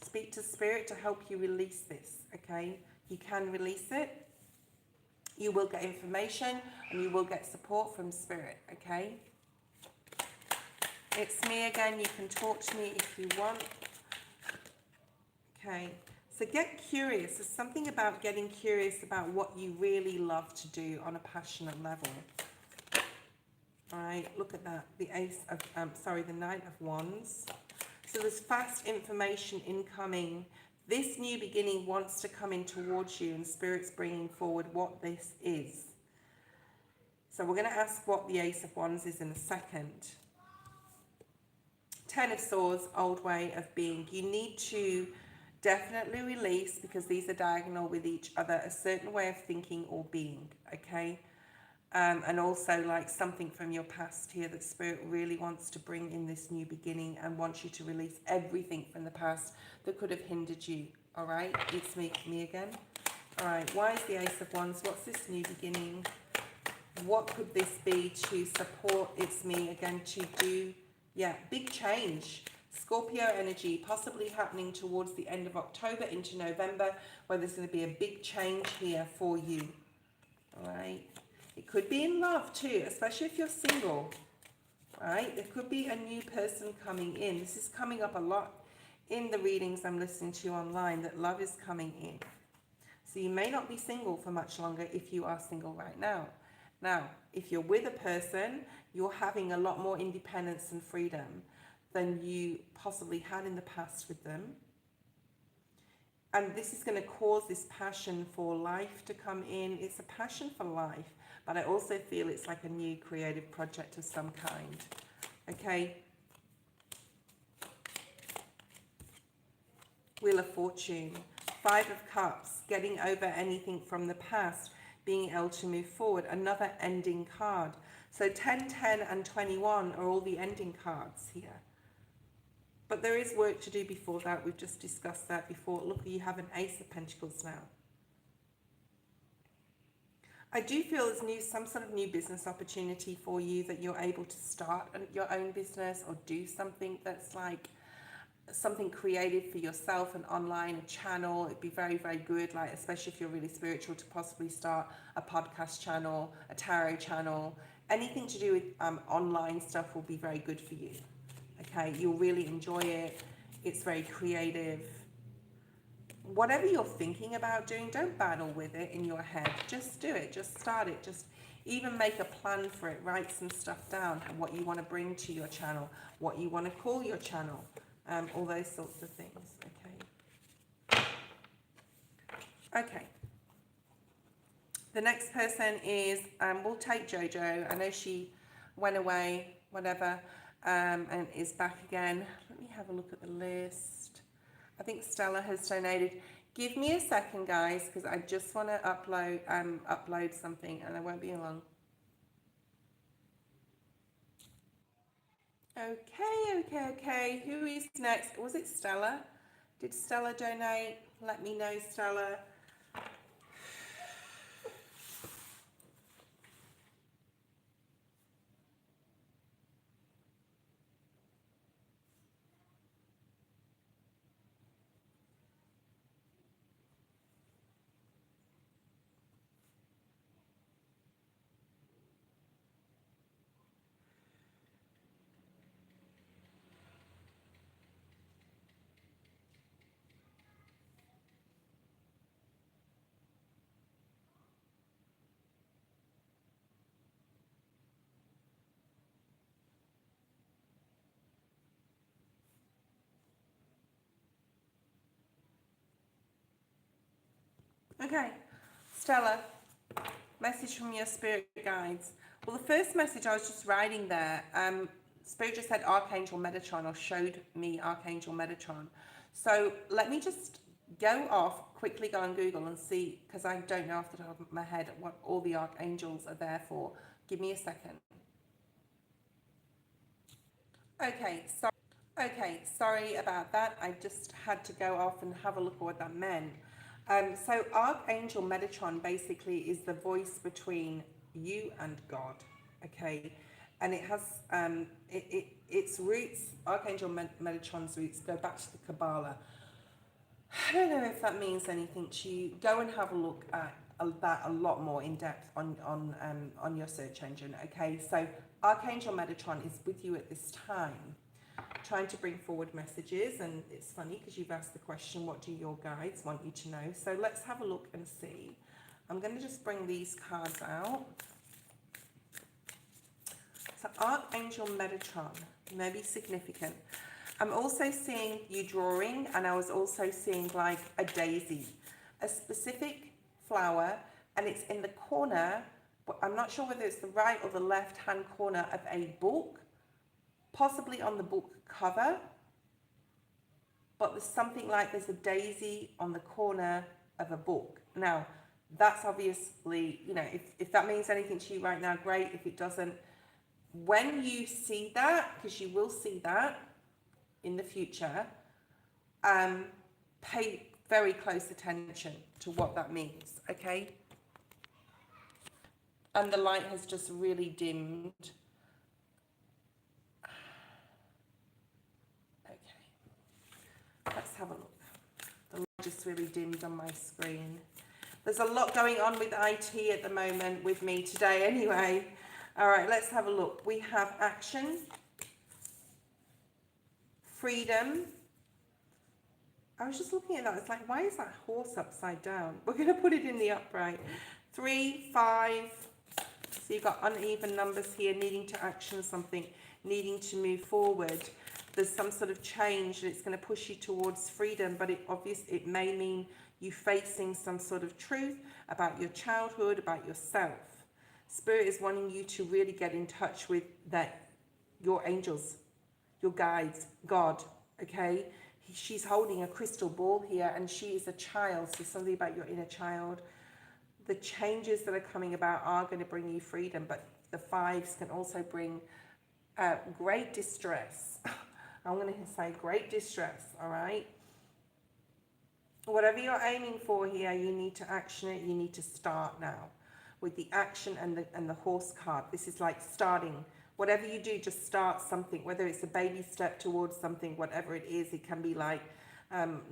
Speaker 1: speak to Spirit to help you release this, okay? You can release it. You will get information and you will get support from Spirit, okay? It's me again. You can talk to me if you want. Okay, so get curious. There's something about getting curious about what you really love to do on a passionate level. All right, look at that. The the Knight of Wands. So there's fast information incoming. This new beginning wants to come in towards you, and Spirit's bringing forward what this is. So we're going to ask what the Ace of Wands is in a second. Ten of Swords, old way of being. You need to definitely release, because these are diagonal with each other, a certain way of thinking or being, okay? And also like something from your past here that Spirit really wants to bring in this new beginning and wants you to release everything from the past that could have hindered you, all right? It's me again. All right, why is the Ace of Wands? What's this new beginning? What could this be to support, it's me again, to do, yeah, big change. Scorpio energy, possibly happening towards the end of October into November, where there's going to be a big change here for you, all right? It could be in love too, especially if you're single, right? There could be a new person coming in. This is coming up a lot in the readings I'm listening to online, that love is coming in. So you may not be single for much longer if you are single right now. Now, if you're with a person, you're having a lot more independence and freedom than you possibly had in the past with them. And this is going to cause this passion for life to come in. It's a passion for life, but I also feel it's like a new creative project of some kind. Okay. Wheel of Fortune. Five of Cups. Getting over anything from the past. Being able to move forward. Another ending card. So 10, 10 and 21 are all the ending cards here. But there is work to do before that. We've just discussed that before. Look, you have an Ace of Pentacles now. I do feel there's some sort of new business opportunity for you, that you're able to start your own business or do something that's like something creative for yourself, an online channel. It'd be very, very good, like especially if you're really spiritual, to possibly start a podcast channel, a tarot channel. Anything to do with online stuff will be very good for you. Okay, you'll really enjoy it. It's very creative. Whatever you're thinking about doing, don't battle with it in your head. Just do it. Just start it. Just even make a plan for it. Write some stuff down, what you want to bring to your channel, what you want to call your channel, all those sorts of things. Okay. Okay. The next person is, we'll take Jojo. I know she went away, whatever, and is back again. Let me have a look at the list. I think Stella has donated. Give me a second, guys, because I just want to upload something, and I won't be long. Okay. Who is next? Was it Stella? Did Stella donate? Let me know, Stella. Okay, Stella, message from your spirit guides. Well, the first message I was just writing there, Spirit just said Archangel Metatron, or showed me Archangel Metatron. So let me just go off, quickly go on Google and see, because I don't know off the top of my head what all the archangels are there for. Give me a second. Okay, sorry about that. I just had to go off and have a look at what that meant. So Archangel Metatron basically is the voice between you and God. Okay, and it has its roots. Archangel Metatron's roots go back to the Kabbalah. I don't know if that means anything to you. Go and have a look at that a lot more in depth on your search engine. Okay, so Archangel Metatron is with you at this time, trying to bring forward messages. And it's funny because you've asked the question, what do your guides want you to know? So let's have a look and see. I'm going to just bring these cards out. So Archangel Metatron may be significant. I'm also seeing you drawing, and I was also seeing like a daisy, a specific flower, and it's in the corner, but I'm not sure whether it's the right or the left hand corner of a book, possibly on the book cover, but there's something like there's a daisy on the corner of a book. Now, that's obviously, if that means anything to you right now, great. If it doesn't, when you see that, because you will see that in the future, pay very close attention to what that means, okay? And the light has just really dimmed. Okay, let's have a look. The light just really dimmed on my screen. There's a lot going on with IT at the moment with me today anyway. All right, let's have a look. We have action, freedom. I was just looking at that. It's like, why is that horse upside down? We're going to put it in the upright. 3, 5. So you've got uneven numbers here, needing to action something, needing to move forward. There's some sort of change and it's going to push you towards freedom, but it may mean you facing some sort of truth about your childhood, about yourself. Spirit is wanting you to really get in touch with your angels, your guides, God, okay? She's holding a crystal ball here, and she is a child, so something about your inner child. The changes that are coming about are going to bring you freedom, but the 5s can also bring great distress. I'm going to say great distress, all right? Whatever you're aiming for here, you need to action it. You need to start now with the action and the horse card. This is like starting. Whatever you do, just start something, whether it's a baby step towards something, whatever it is. It can be like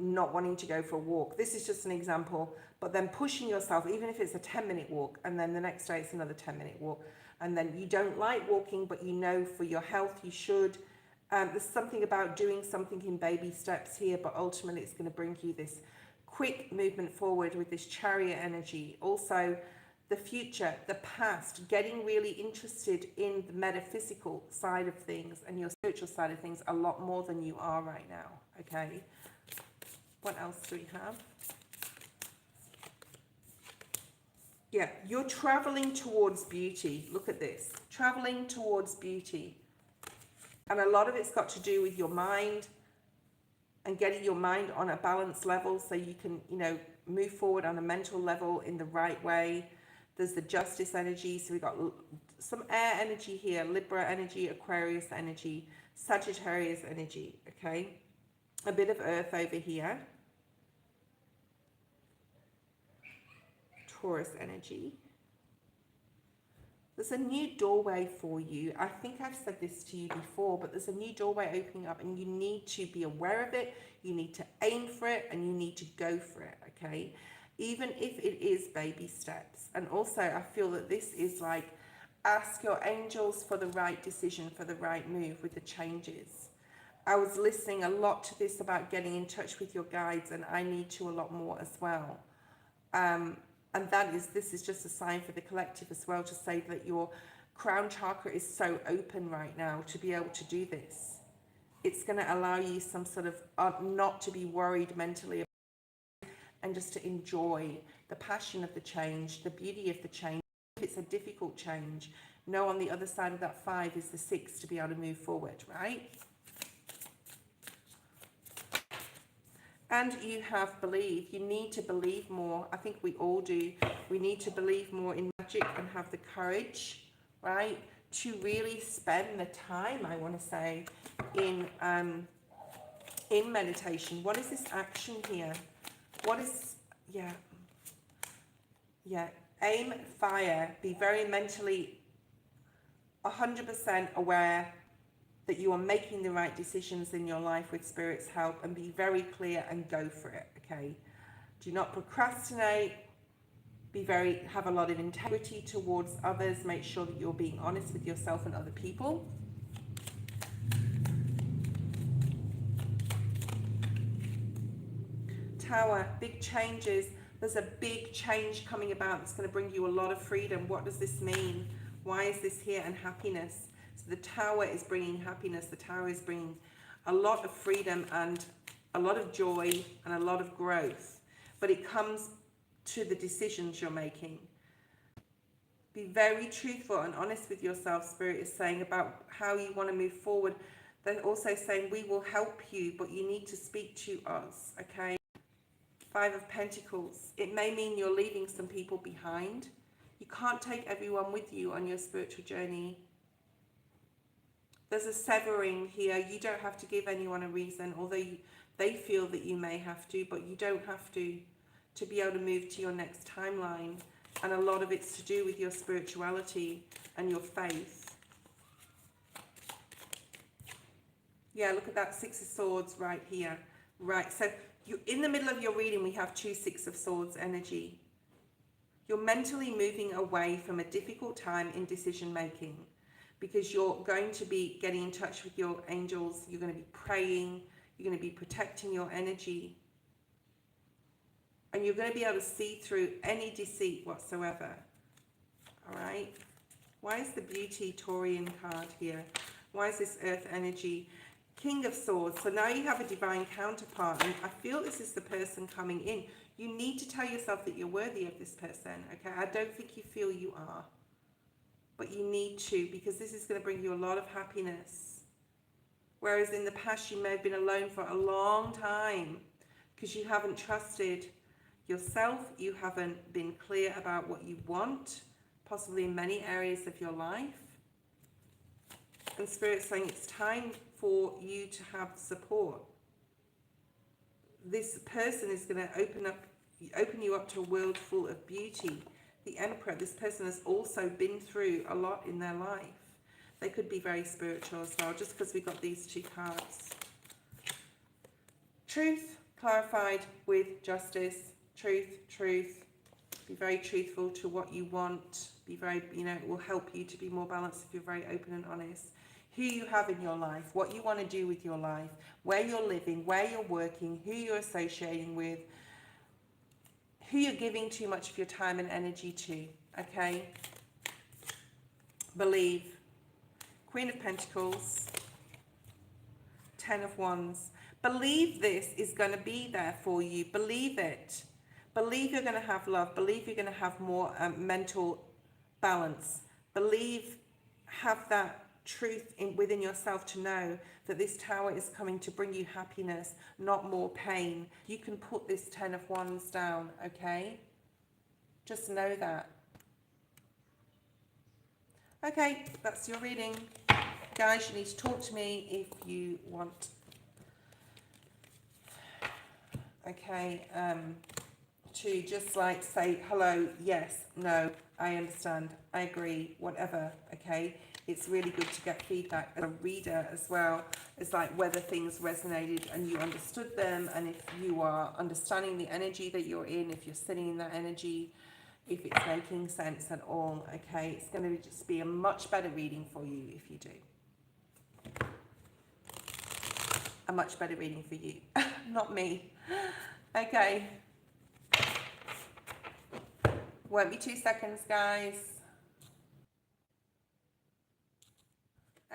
Speaker 1: not wanting to go for a walk. This is just an example, but then pushing yourself, even if it's a 10-minute walk, and then the next day it's another 10-minute walk, and then you don't like walking, but you know for your health you should. There's something about doing something in baby steps here, but ultimately it's going to bring you this quick movement forward with this chariot energy. Also, the future, the past, getting really interested in the metaphysical side of things and your spiritual side of things a lot more than you are right now, okay? What else do we have? Yeah, you're traveling towards beauty. Look at this. Traveling towards beauty. And a lot of it's got to do with your mind and getting your mind on a balanced level so you can, move forward on a mental level in the right way. There's the justice energy. So we've got some air energy here, Libra energy, Aquarius energy, Sagittarius energy, okay? A bit of earth over here. Taurus energy. There's a new doorway for you. I think I've said this to you before, but there's a new doorway opening up and you need to be aware of it. You need to aim for it and you need to go for it, okay? Even if it is baby steps. And also I feel that this is like, ask your angels for the right decision, for the right move with the changes. I was listening a lot to this about getting in touch with your guides, and I need to a lot more as well. And this is just a sign for the collective as well, to say that your crown chakra is so open right now to be able to do this. It's going to allow you some sort of not to be worried mentally, and just to enjoy the passion of the change, the beauty of the change. If it's a difficult change, know on the other side of that 5 is the 6 to be able to move forward, right? And you have believe. You need to believe more. I think we all do. We need to believe more in magic and have the courage, right, to really spend the time, I want to say, in meditation. What is this action here? What is, yeah, aim, fire, be very mentally 100% aware that you are making the right decisions in your life with Spirit's help, and be very clear and go for it, okay? Do not procrastinate. Have a lot of integrity towards others. Make sure that you're being honest with yourself and other people. Tower, big changes. There's a big change coming about that's going to bring you a lot of freedom. What does this mean? Why is this here? And happiness. So the Tower is bringing happiness. The Tower is bringing a lot of freedom and a lot of joy and a lot of growth. But it comes to the decisions you're making. Be very truthful and honest with yourself, Spirit is saying, about how you want to move forward. They're also saying, we will help you, but you need to speak to us, okay? 5 of Pentacles. It may mean you're leaving some people behind. You can't take everyone with you on your spiritual journey. There's a severing here. You don't have to give anyone a reason, although they feel that you may have to, but you don't have to be able to move to your next timeline. And a lot of it's to do with your spirituality and your faith. Yeah, look at that 6 of Swords right here. Right, so in the middle of your reading, we have 2 6 of Swords energy. You're mentally moving away from a difficult time in decision making, because you're going to be getting in touch with your angels. You're going to be praying. You're going to be protecting your energy. And you're going to be able to see through any deceit whatsoever. All right? Why is the Beauty Taurian card here? Why is this Earth energy? King of Swords. So now you have a divine counterpart, and I feel this is the person coming in. You need to tell yourself that you're worthy of this person, okay? I don't think you feel you are, but you need to, because this is going to bring you a lot of happiness. Whereas in the past, you may have been alone for a long time because you haven't trusted yourself. You haven't been clear about what you want, possibly in many areas of your life. And Spirit's saying it's time for you to have support. This person is going to open you up to a world full of beauty. The Emperor, this person has also been through a lot in their life. They could be very spiritual as well, just because we got these 2 cards. Truth clarified with justice. Truth. Be very truthful to what you want. Be very, it will help you to be more balanced if you're very open and honest. Who you have in your life, what you want to do with your life, where you're living, where you're working, who you're associating with, who you're giving too much of your time and energy to, okay? Believe. Queen of Pentacles, 10 of Wands. Believe this is going to be there for you. Believe it. Believe you're going to have love. Believe you're going to have more mental balance. Believe, have that truth within yourself to know that this Tower is coming to bring you happiness, not more pain. You can put this 10 of Wands down, okay? Just know that. Okay, that's your reading. Guys, you need to talk to me if you want. Okay, to just like say hello, yes, no, I understand, I agree, whatever. Okay, it's really good to get feedback as a reader as well. It's like whether things resonated and you understood them, and if you are understanding the energy that you're in, if you're sitting in that energy, if it's making sense at all. Okay, it's going to just be a much better reading for you if you do. A much better reading for you, not me. Okay. Won't be 2 seconds, guys.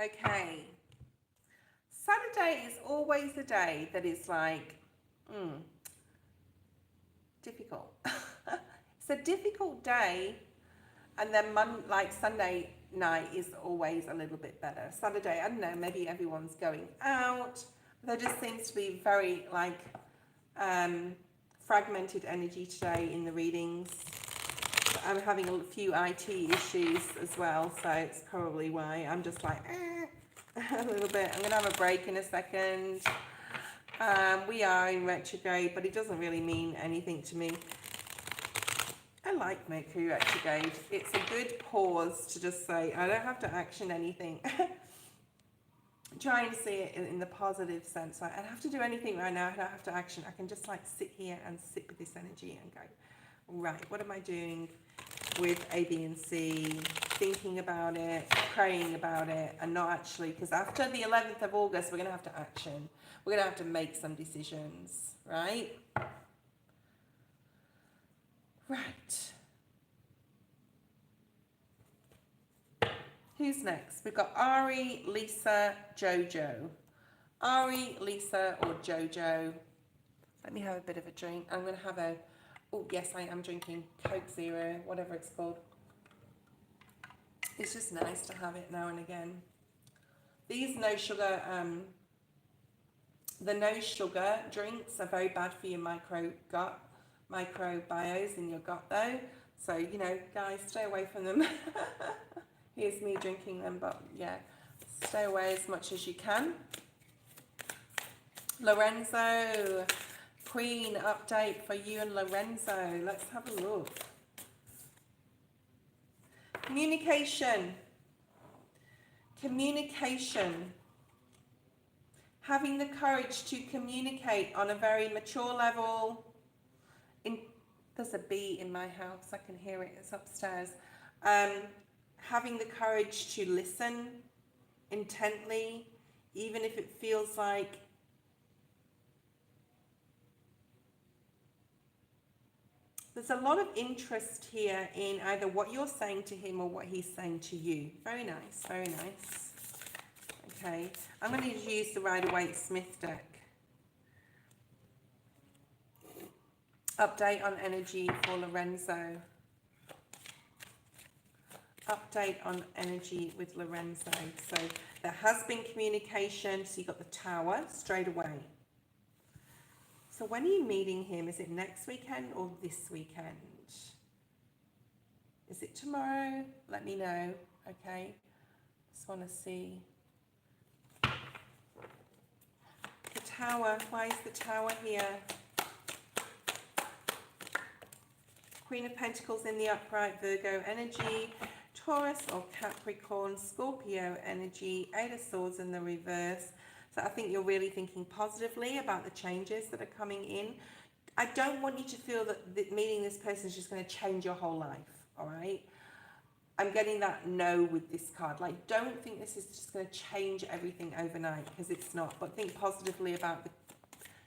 Speaker 1: Okay. Saturday is always the day that is like, difficult. It's a difficult day, and then like Sunday night is always a little bit better. Saturday, I don't know, maybe everyone's going out. There just seems to be very like fragmented energy today in the readings. I'm having a few IT issues as well, so it's probably why I'm just like a little bit. I'm gonna have a break in a second. We are in retrograde, but it doesn't really mean anything to me. I like Mercury retrograde. It's a good pause to just say, I don't have to action anything. Try and see it in the positive sense. I don't have to do anything right now. I don't have to action. I can just like sit here and sit with this energy and go, right, what am I doing with A, B, and C? Thinking about it, praying about it, and not actually, because after the 11th of August, we're going to have to action. We're going to have to make some decisions, right? Right. Who's next? We've got Ari, Lisa, Jojo. Ari, Lisa, or Jojo. Let me have a bit of a drink. I'm going to have a, oh yes, I am drinking Coke Zero, whatever it's called. It's just nice to have it now and again. These no sugar, the no sugar drinks are very bad for your microbiomes in your gut though. So, you know, guys, stay away from them. Here's me drinking them, but yeah, stay away as much as you can. Lorenzo, Queen update for you and Lorenzo. Let's have a look. Communication. Communication. Having the courage to communicate on a very mature level. There's a bee in my house. I can hear it. It's upstairs. Having the courage to listen intently, even if it feels like there's a lot of interest here in either what you're saying to him or what he's saying to you. Very nice, very nice. Okay, I'm going to use the Rider-Waite-Smith deck. Update on energy for Lorenzo. Update on energy with Lorenzo. So there has been communication. So you got the Tower straight away. So when are you meeting him? Is it next weekend or this weekend? Is it tomorrow? Let me know. Okay. Just want to see. The Tower. Why is the Tower here? Queen of Pentacles in the upright, Virgo energy. Taurus or Capricorn, Scorpio energy, Eight of Swords in the reverse. So I think you're really thinking positively about the changes that are coming in. I don't want you to feel that meeting this person is just going to change your whole life, all right? I'm getting that no with this card. Like, don't think this is just going to change everything overnight, because it's not. But think positively about the,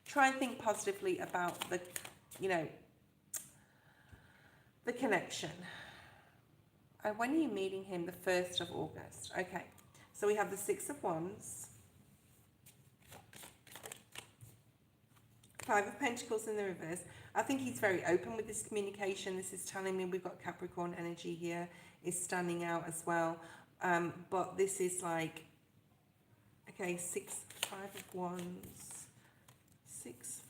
Speaker 1: try and think positively about the, you know, the connection. When are you meeting him? The 1st of August. Okay, so we have the Six of Wands, Five of Pentacles in the reverse. I think he's very open with this communication. This is telling me we've got Capricorn energy here is standing out as well. But this is like, okay, Five of Wands.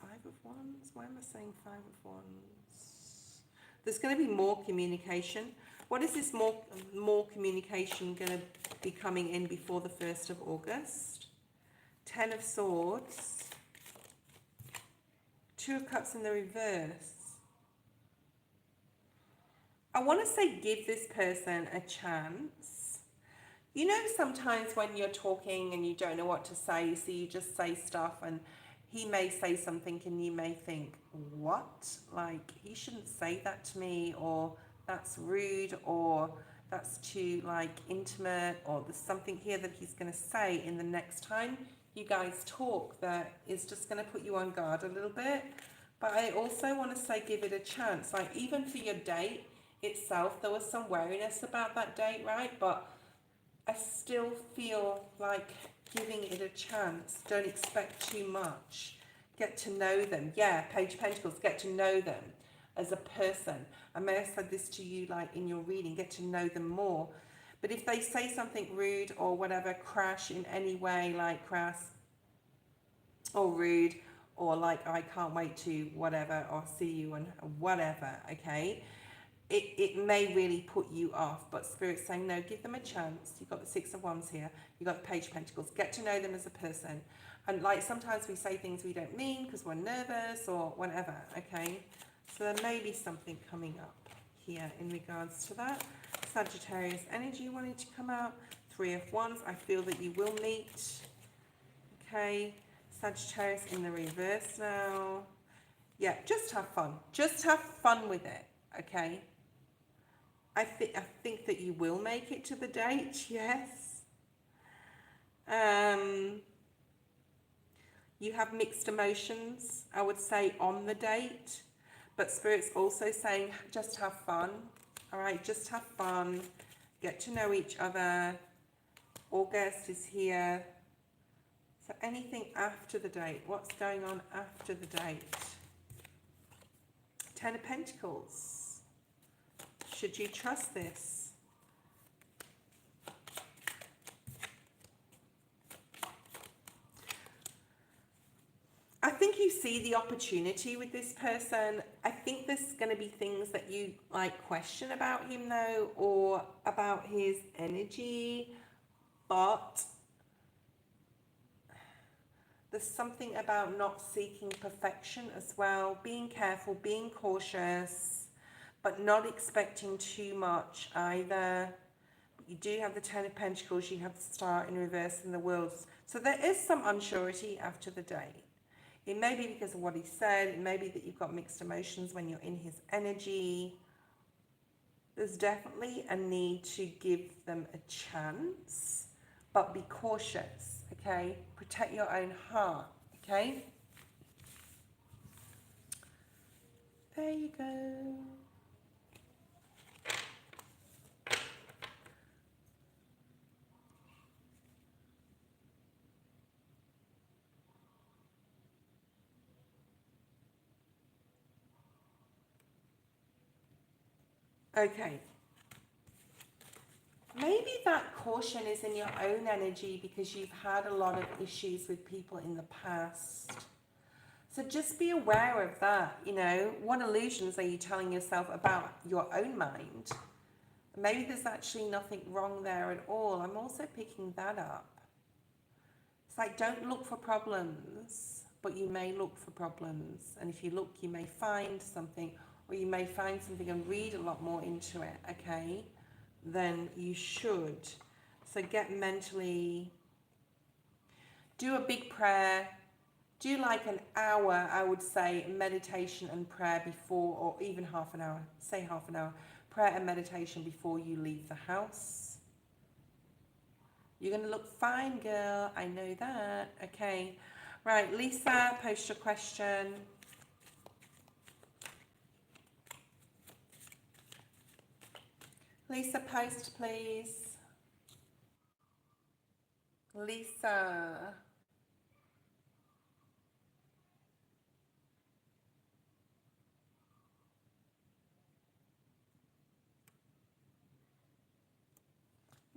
Speaker 1: Five of Wands? Why am I saying Five of Wands? There's going to be more communication. What is this more communication going to be coming in before the 1st of August? 10 of Swords. 2 of Cups in the reverse. I want to say give this person a chance. You know, sometimes when you're talking and you don't know what to say, so you just say stuff and he may say something and you may think, what? Like, he shouldn't say that to me, or that's rude, or that's too, like, intimate, or there's something here that he's going to say in the next time you guys talk that is just going to put you on guard a little bit. But I also want to say give it a chance. Like, even for your date itself, there was some wariness about that date, right? But I still feel like giving it a chance. Don't expect too much. Get to know them. Yeah, Page of Pentacles, get to know them as a person. I may have said this to you like in your reading, get to know them more. But if they say something rude or whatever, crash in any way, like crass or rude, or like I can't wait to whatever, or see you and whatever, okay? It may really put you off, but Spirit's saying, no, give them a chance. You've got the 6 of Wands here. You've got the Page of Pentacles. Get to know them as a person. And like sometimes we say things we don't mean because we're nervous or whatever, okay? So there may be something coming up here in regards to that. Sagittarius energy wanting to come out. 3 of Wands. I feel that you will meet. Okay. Sagittarius in the reverse now. Yeah, just have fun. Just have fun with it, okay? I think that you will make it to the date, yes. You have mixed emotions, I would say, on the date. But Spirit's also saying just have fun, all right? Just have fun. Get to know each other. August is here. So anything after the date, what's going on after the date? 10 of Pentacles. Should you trust this? I think you see the opportunity with this person. I think there's going to be things that you like question about him though, or about his energy, but there's something about not seeking perfection as well, being careful, being cautious, but not expecting too much either. You do have the 10 of Pentacles, you have the Star in reverse in the Worlds. So there is some unsurety after the date. It may be because of what he said, it may be that you've got mixed emotions when you're in his energy. There's definitely a need to give them a chance, but be cautious, okay? Protect your own heart, okay? There you go. Okay. Maybe that caution is in your own energy because you've had a lot of issues with people in the past. So just be aware of that, you know. What illusions are you telling yourself about your own mind? Maybe there's actually nothing wrong there at all. I'm also picking that up. It's like, don't look for problems, but you may look for problems. And if you look, you may find something, or you may find something and read a lot more into it, okay, than you should. So get mentally, do a big prayer, do like an hour, I would say, meditation and prayer before, or even half an hour, say half an hour, prayer and meditation before you leave the house. You're going to look fine, girl, I know that, okay. Right, Lisa, post your question. Lisa, post, please. Lisa.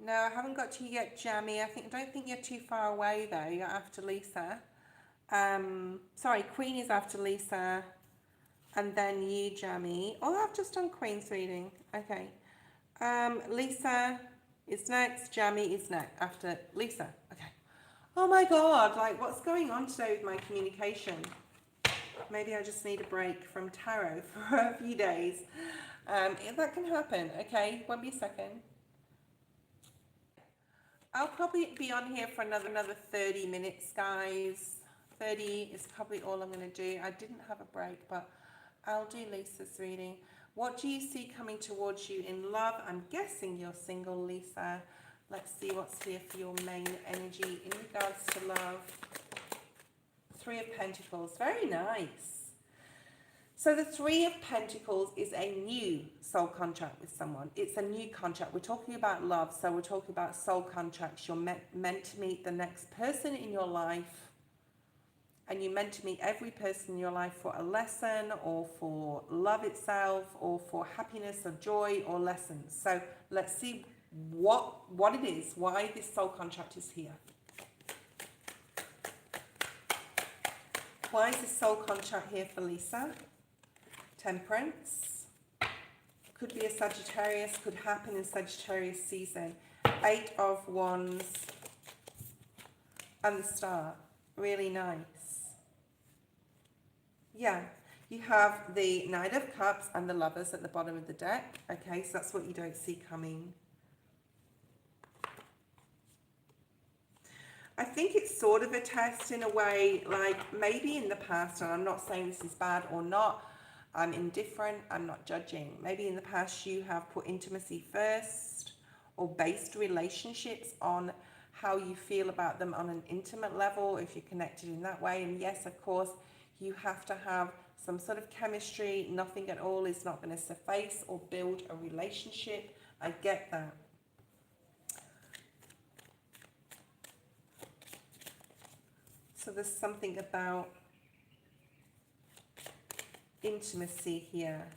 Speaker 1: No, I haven't got to you yet, Jamie. I don't think you're too far away though. You're after Lisa. Sorry, Queen is after Lisa, and then you, Jamie. Oh, I've just done Queen's reading. Okay. Lisa is next. Jamie is next after Lisa. Okay. Oh my God, like what's going on today with my communication? Maybe I just need a break from tarot for a few days. That can happen. Okay, won't be a second. I'll probably be on here for another 30 minutes, guys. 30 is probably all I'm going to do. I didn't have a break, but I'll do Lisa's reading. What do you see coming towards you in love? I'm guessing you're single, Lisa. Let's see what's here for your main energy in regards to love. Three of Pentacles. Very nice. So the Three of Pentacles is a new soul contract with someone. It's a new contract. We're talking about love, so we're talking about soul contracts. You're meant to meet the next person in your life, and you're meant to meet every person in your life for a lesson or for love itself or for happiness or joy or lessons. So let's see what it is, why this soul contract is here. Why is this soul contract here for Lisa? Temperance. Could be a Sagittarius, could happen in Sagittarius season. Eight of Wands and the Star. Really nice. Yeah, you have the Knight of Cups and the Lovers at the bottom of the deck. Okay, so that's what you don't see coming. I think it's sort of a test in a way, like maybe in the past, and I'm not saying this is bad or not, I'm indifferent, I'm not judging. Maybe in the past you have put intimacy first or based relationships on how you feel about them on an intimate level, if you're connected in that way. And yes, of course, you have to have some sort of chemistry. Nothing at all is not going to suffice or build a relationship. I get that. So there's something about intimacy here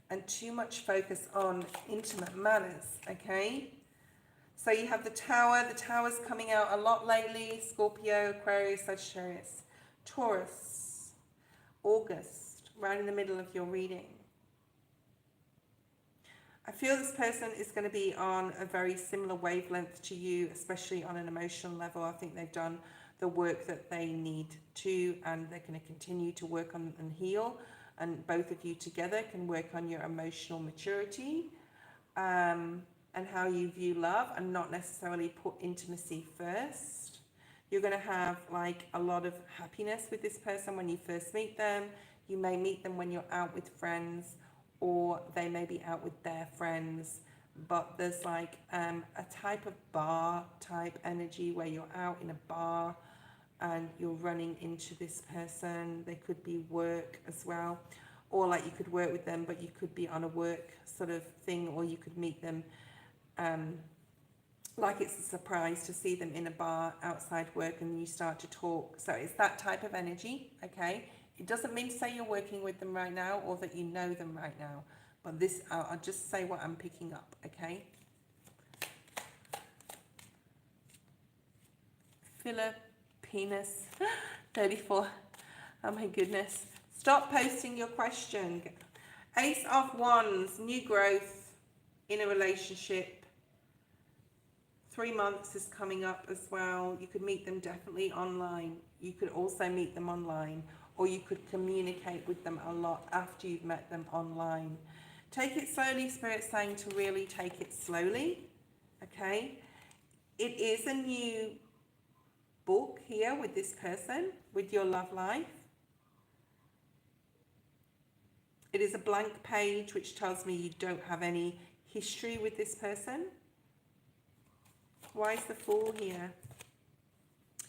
Speaker 1: and too much focus on intimate matters, okay? So you have the Tower. The Tower's coming out a lot lately. Scorpio, Aquarius, Sagittarius, Taurus, August, right in the middle of your reading. I feel this person is going to be on a very similar wavelength to you, especially on an emotional level. I think they've done the work that they need to, and they're going to continue to work on and heal. And both of you together can work on your emotional maturity and how you view love, and not necessarily put intimacy first. You're going to have like a lot of happiness with this person when you first meet them. You may meet them when you're out with friends, or they may be out with their friends. But there's like a type of bar type energy where you're out in a bar and you're running into this person. They could be work as well, or like you could work with them, but you could be on a work sort of thing, or you could meet them like it's a surprise to see them in a bar outside work and you start to talk. So it's that type of energy, okay? It doesn't mean to say you're working with them right now or that you know them right now, but this, I'll just say what I'm picking up, okay? Filipinas, 34. Oh my goodness. Stop posting your question. Ace of Wands, new growth in a relationship. 3 months is coming up as well. You could meet them definitely online. You could also meet them online, or you could communicate with them a lot after you've met them online. Take it slowly, Spirit's saying to really take it slowly, okay? It is a new book here with this person, with your love life. It is a blank page, which tells me you don't have any history with this person. Why is the Fool here?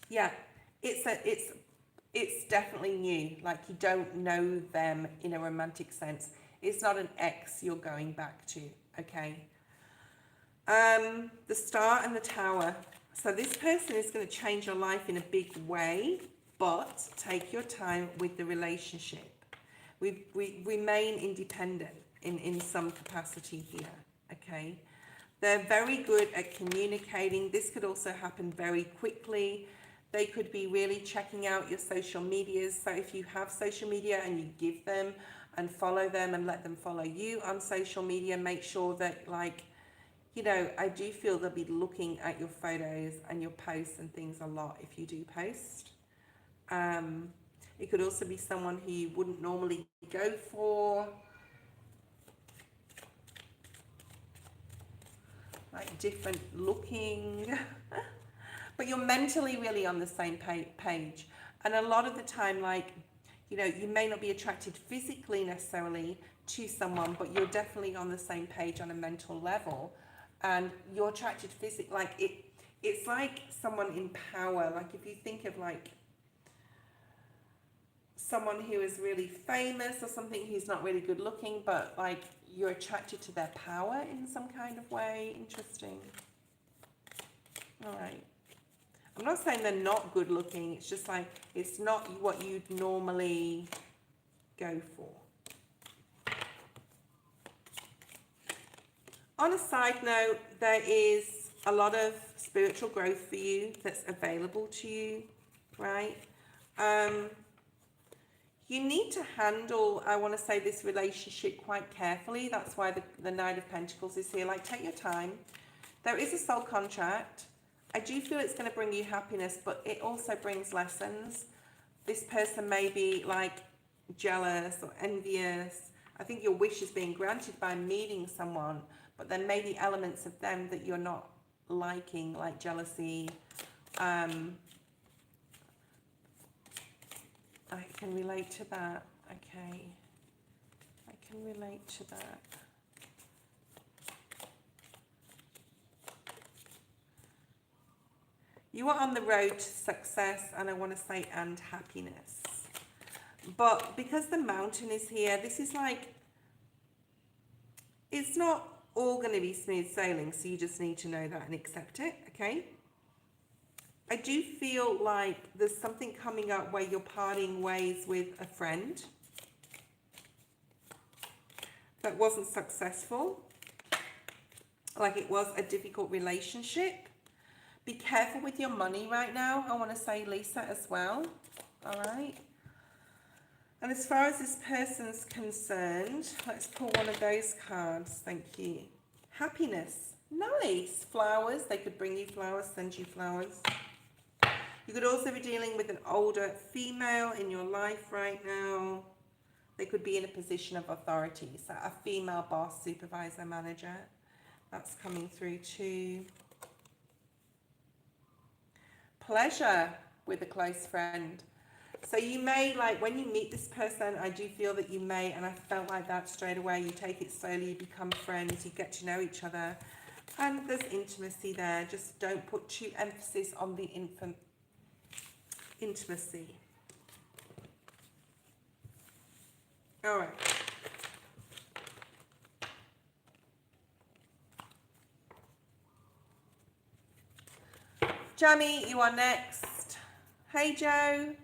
Speaker 1: Yeah, it's definitely new. Like you don't know them in a romantic sense. It's not an ex you're going back to, okay? The Star and the Tower. So this person is going to change your life in a big way, but take your time with the relationship. We remain independent in some capacity here, okay? They're very good at communicating. This could also happen very quickly. They could be really checking out your social medias. So if you have social media and you give them and follow them and let them follow you on social media, make sure that like you know, I do feel they'll be looking at your photos and your posts and things a lot if you do post. It could also be someone who you wouldn't normally go for, like different looking, but you're mentally really on the same page. And a lot of the time, like, you know, you may not be attracted physically necessarily to someone, but you're definitely on the same page on a mental level. And you're attracted physically, like it's like someone in power. Like if you think of like someone who is really famous or something who's not really good looking, but like you're attracted to their power in some kind of way. Interesting. All right. I'm not saying they're not good looking. It's just like, it's not what you'd normally go for. On a side note, there is a lot of spiritual growth for you that's available to you, right? You need to handle, I want to say, this relationship quite carefully. That's why the Knight of Pentacles is here. Like, take your time. There is a soul contract. I do feel it's going to bring you happiness, but it also brings lessons. This person may be like jealous or envious. I think your wish is being granted by meeting someone, but there may be elements of them that you're not liking, like jealousy. I can relate to that. Okay. I can relate to that. You are on the road to success, and I want to say, and happiness. But because the mountain is here, this is like, it's not all going to be smooth sailing, so you just need to know that and accept it, okay? I do feel like there's something coming up where you're parting ways with a friend that wasn't successful, like it was a difficult relationship. Be careful with your money right now, I want to say, Lisa, as well. All right. And as far as this person's concerned, let's pull one of those cards. Thank you. Happiness. Nice. Flowers. They could bring you flowers, send you flowers. You could also be dealing with an older female in your life right now. They could be in a position of authority. So a female boss, supervisor, manager. That's coming through too. Pleasure with a close friend. So you may, like, when you meet this person, I do feel that you may, and I felt like that straight away, you take it slowly, you become friends, you get to know each other, and there's intimacy there. Just don't put too emphasis on the intimacy. All right. Jamie, you are next. Hey, Joe.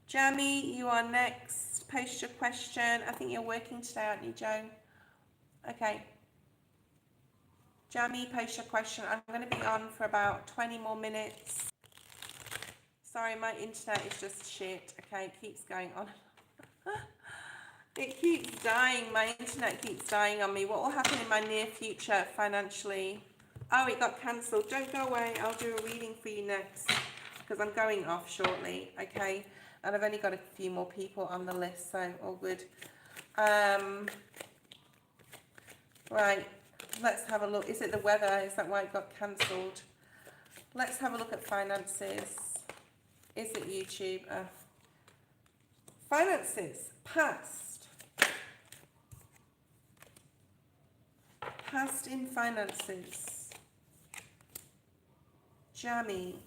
Speaker 1: Jamie, you are next. Post your question. I think you're working today, aren't you, Joe? Okay. Jamie, post your question. I'm going to be on for about 20 more minutes. Sorry, my internet is just shit. Okay, it keeps going on. It keeps dying. My internet keeps dying on me. What will happen in my near future financially? Oh, it got cancelled. Don't go away. I'll do a reading for you next because I'm going off shortly. Okay. And I've only got a few more people on the list, so all good. Right. Let's have a look. Is it the weather? Is that why it got cancelled? Let's have a look at finances. Is it YouTube? Finances. Past. Past in finances. Jamie.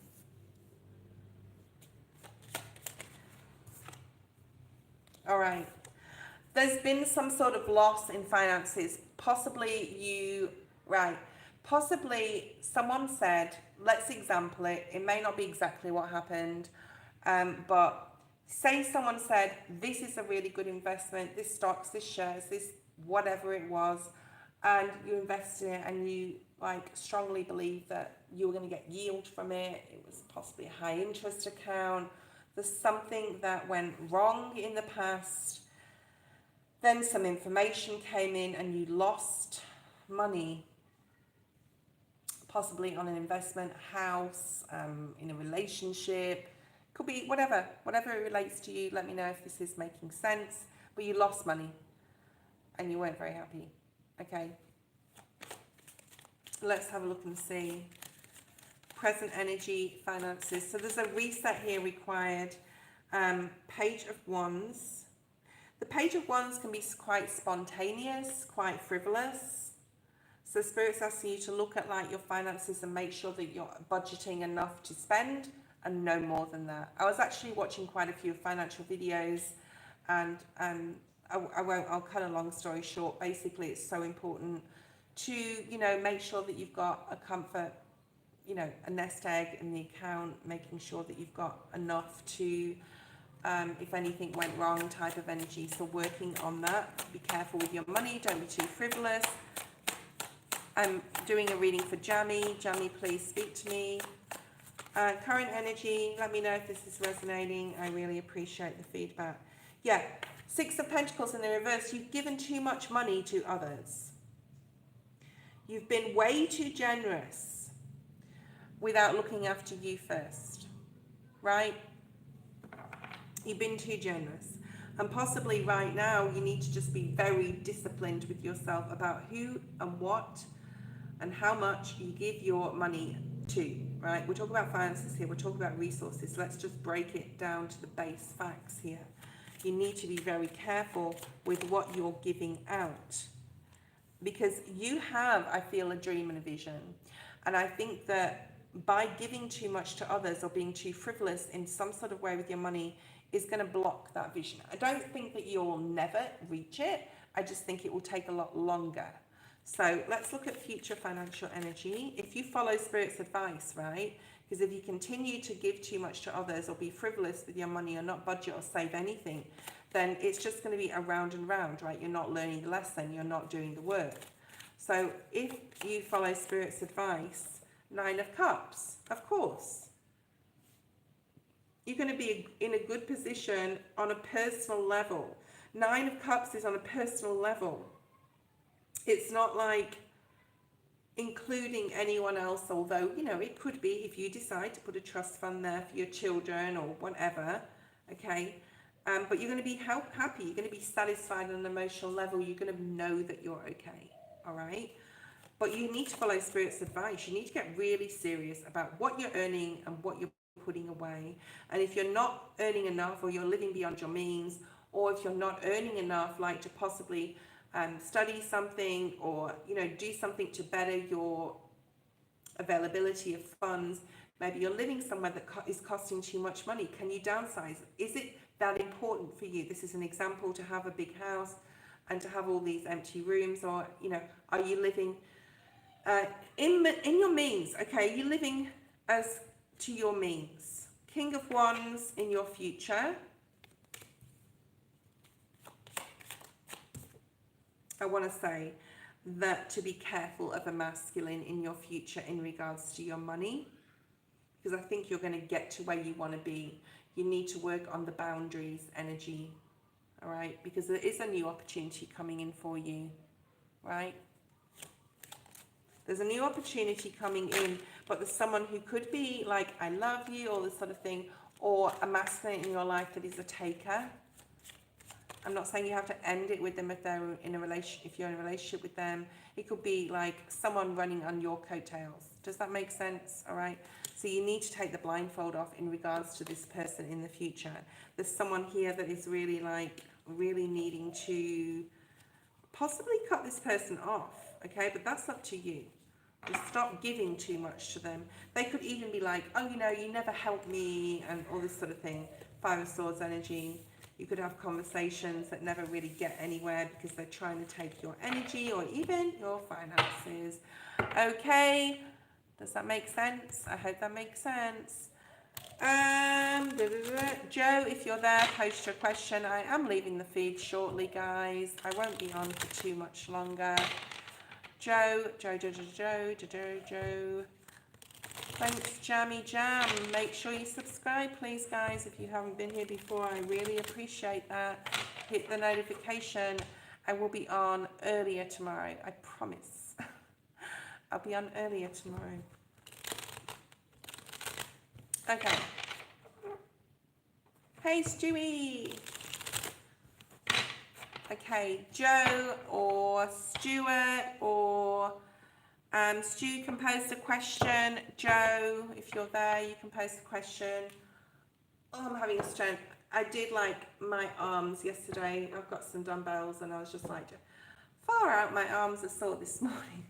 Speaker 1: All right. There's been some sort of loss in finances. Possibly possibly someone said, let's example it. It may not be exactly what happened, but say someone said, this is a really good investment, this stocks, this shares, this whatever it was, and you invested in it and you like strongly believe that you were going to get yield from it. It was possibly a high interest account. There's something that went wrong in the past. Then some information came in and you lost money. possibly on an investment, house, in a relationship. Could be whatever it relates to you. Let me know if this is making sense. But you lost money and you weren't very happy. Okay. Let's have a look and see. Present energy, finances. So there's a reset here required. Page of Wands. The Page of Wands can be quite spontaneous, quite frivolous. So Spirit's asking you to look at like your finances and make sure that you're budgeting enough to spend and no more than that. I was actually watching quite a few financial videos, and I'll cut a long story short. Basically, it's so important to, you know, make sure that you've got a comfort, you know, a nest egg in the account, making sure that you've got enough to, if anything went wrong, type of energy. So working on that. Be careful with your money. Don't be too frivolous. I'm doing a reading for Jamie. Jamie, please speak to me. Current energy, let me know if this is resonating. I really appreciate the feedback. Yeah, Six of Pentacles in the reverse. You've given too much money to others. You've been way too generous without looking after you first, right? You've been too generous. And possibly right now, you need to just be very disciplined with yourself about who and what and how much you give your money to, right? We're talking about finances here. We're talking about resources. Let's just break it down to the base facts here. You need to be very careful with what you're giving out, because you have, I feel, a dream and a vision. And I think that by giving too much to others or being too frivolous in some sort of way with your money is going to block that vision. I don't think that you'll never reach it. I just think it will take a lot longer. So let's look at future financial energy. If you follow Spirit's advice, right? Because if you continue to give too much to others or be frivolous with your money or not budget or save anything, then it's just going to be around and round, right? You're not learning the lesson. You're not doing the work. So if you follow Spirit's advice, Nine of Cups, of course. You're going to be in a good position on a personal level. Nine of Cups is on a personal level. It's not like including anyone else, although, you know, it could be if you decide to put a trust fund there for your children or whatever, okay? But you're going to be happy. You're going to be satisfied on an emotional level. You're going to know that you're okay, all right? But you need to follow Spirit's advice. You need to get really serious about what you're earning and what you're putting away. And if you're not earning enough, or you're living beyond your means, or if you're not earning enough, like to possibly study something, or, you know, do something to better your availability of funds. Maybe you're living somewhere that is costing too much money. Can you downsize? Is it that important for you? This is an example, to have a big house and to have all these empty rooms. Or, you know, are you living in your means? Okay, you're living as to your means. King of Wands in your future. I want to say that to be careful of a masculine in your future in regards to your money, because I think you're going to get to where you want to be. You need to work on the boundaries energy, all right? Because there is a new opportunity coming in for you, right? There's a new opportunity coming in, but there's someone who could be like, I love you, or this sort of thing, or a masculine in your life that is a taker. I'm not saying you have to end it with them if they're in a relation. If you're in a relationship with them, it could be like someone running on your coattails. Does that make sense? All right. So you need to take the blindfold off in regards to this person in the future. There's someone here that is really needing to possibly cut this person off. Okay, but that's up to you. Just stop giving too much to them. They could even be like, oh, you know, you never helped me, and all this sort of thing. Five of Swords energy. You could have conversations that never really get anywhere because they're trying to take your energy or even your finances. Okay, does that make sense? I hope that makes sense. Joe, if you're there, post your question. I am leaving the feed shortly, guys. I won't be on for too much longer. Joe. Thanks, Jammy Jam. Make sure you subscribe, please, guys, if you haven't been here before. I really appreciate that. Hit the notification. I will be on earlier tomorrow, I promise. I'll be on earlier tomorrow. Okay. Hey, Stewie. Okay, Joe or Stuart or Stu can post a question. Joe, if you're there, you can post a question. Oh, I'm having a strength. I did like my arms yesterday. I've got some dumbbells and I was just like, far out, my arms are sore this morning.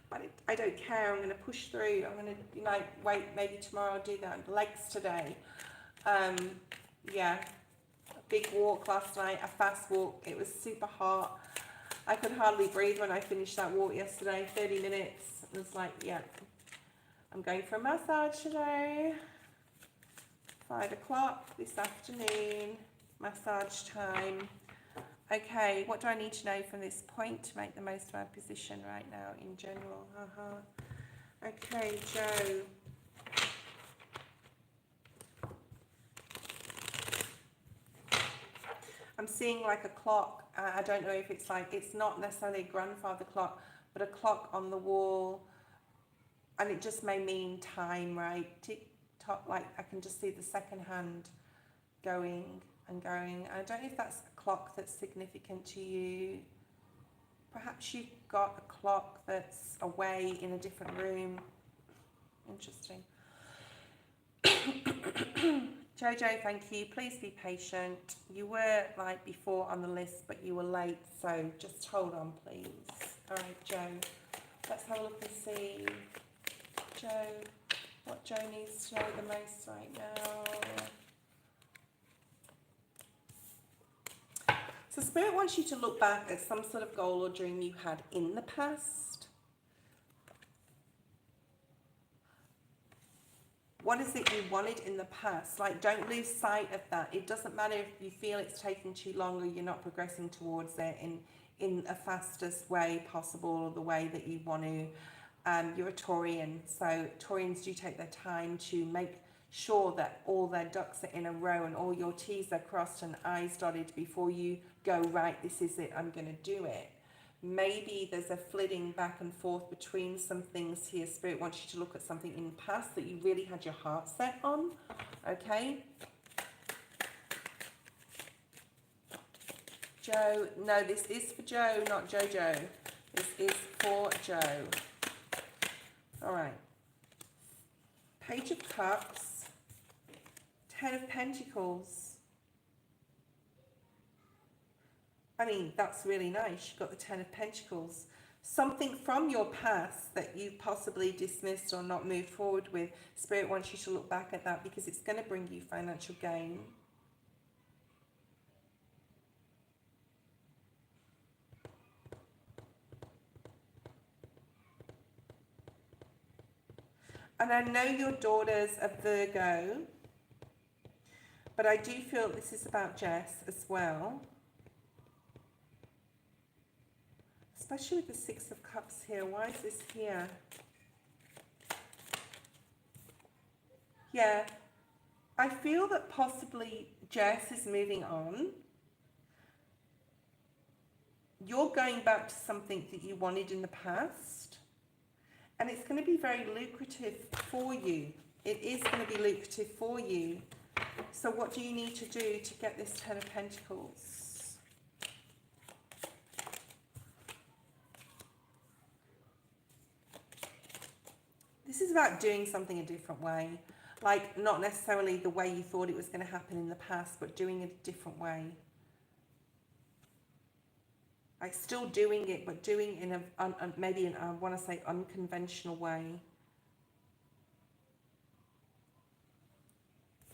Speaker 1: But I don't care. I'm going to push through. I'm going to, like, wait, maybe tomorrow I'll do that. Legs today. Yeah, a big walk last night, a fast walk. It was super hot. I could hardly breathe when I finished that walk yesterday, 30 minutes. It was like, yeah, I'm going for a massage today. 5 o'clock this afternoon, massage time. Okay, what do I need to know from this point to make the most of my position right now in general? Okay, Joe. I'm seeing like a clock. I don't know if it's like, it's not necessarily a grandfather clock, but a clock on the wall. And it just may mean time, right? Tick tock, like I can just see the second hand going and going. I don't know if that's a clock that's significant to you. Perhaps you've got a clock that's away in a different room. Interesting. Jojo, thank you. Please be patient. You were like before on the list, but you were late, so just hold on, please. All right, Joe. Let's have a look and see. Joe, what Joe needs to know the most right now. So Spirit wants you to look back at some sort of goal or dream you had in the past. What is it you wanted in the past? Like, don't lose sight of that. It doesn't matter if you feel it's taking too long or you're not progressing towards it in a fastest way possible, or the way that you want to. You're a Taurian, so Taurians do take their time to make sure that all their ducks are in a row and all your T's are crossed and I's dotted before you go, right, this is it, I'm going to do it. Maybe there's a flitting back and forth between some things here. Spirit wants you to look at something in the past that you really had your heart set on. Okay. Joe, no, this is for Joe, not Jojo. This is for Joe. All right. Page of Cups. 10 of Pentacles. I mean, that's really nice. You've got the 10 of Pentacles. Something from your past that you possibly dismissed or not moved forward with. Spirit wants you to look back at that because it's going to bring you financial gain. And I know your daughter's a Virgo, but I do feel this is about Jess as well. Especially with the 6 of Cups here. Why is this here? Yeah. I feel that possibly Jess is moving on. You're going back to something that you wanted in the past. And it's going to be very lucrative for you. It is going to be lucrative for you. So what do you need to do to get this 10 of Pentacles? This is about doing something a different way. Like, not necessarily the way you thought it was going to happen in the past, but doing it a different way. Like, still doing it, but doing it in a, maybe in, I want to say, unconventional way.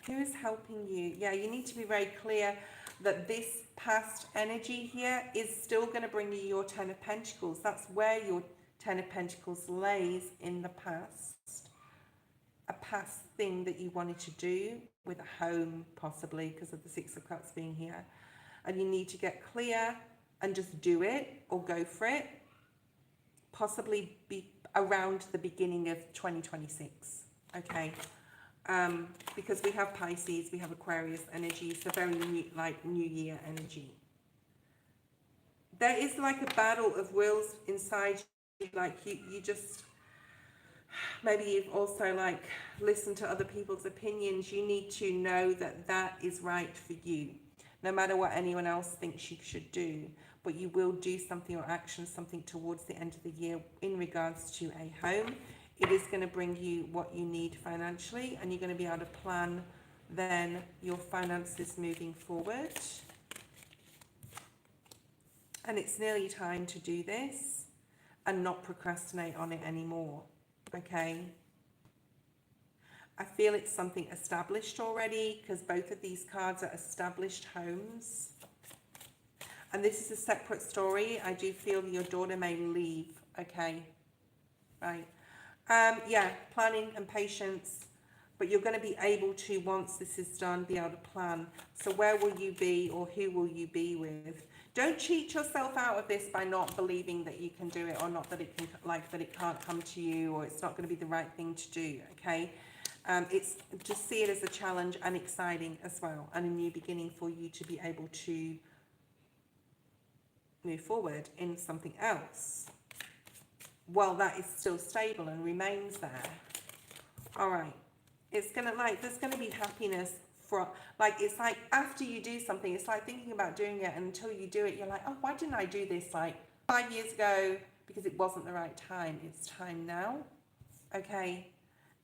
Speaker 1: Who is helping you? Yeah, you need to be very clear that this past energy here is still going to bring you your 10 of Pentacles. That's where your 10 of Pentacles lays in the past. A past thing that you wanted to do with a home, possibly, because of the 6 of Cups being here. And you need to get clear and just do it or go for it. Possibly be around the beginning of 2026. Okay. Because we have Pisces, we have Aquarius energy, so very new, like New Year energy. There is like a battle of wills inside like you just, maybe you've also like listened to other people's opinions. You need to know that that is right for you, no matter what anyone else thinks you should do. But you will do something or action something towards the end of the year in regards to a home. It is going to bring you what you need financially, and you're going to be able to plan then your finances moving forward. And it's nearly time to do this and not procrastinate on it anymore. Okay, I feel it's something established already, because both of these cards are established homes. And this is a separate story. I do feel your daughter may leave. Okay, right. Yeah, planning and patience, but you're going to be able to, once this is done, be able to plan. So where will you be, or who will you be with? Don't cheat yourself out of this by not believing that you can do it, or not that it can, like that it can't come to you, or it's not going to be the right thing to do. Okay, it's just see it as a challenge and exciting as well, and a new beginning for you to be able to move forward in something else while that is still stable and remains there. All right, it's gonna, like, there's gonna be happiness for, like, it's like after you do something, it's like thinking about doing it, and until you do it, you're like, oh, why didn't I do this like 5 years ago? Because it wasn't the right time. It's time now. Okay,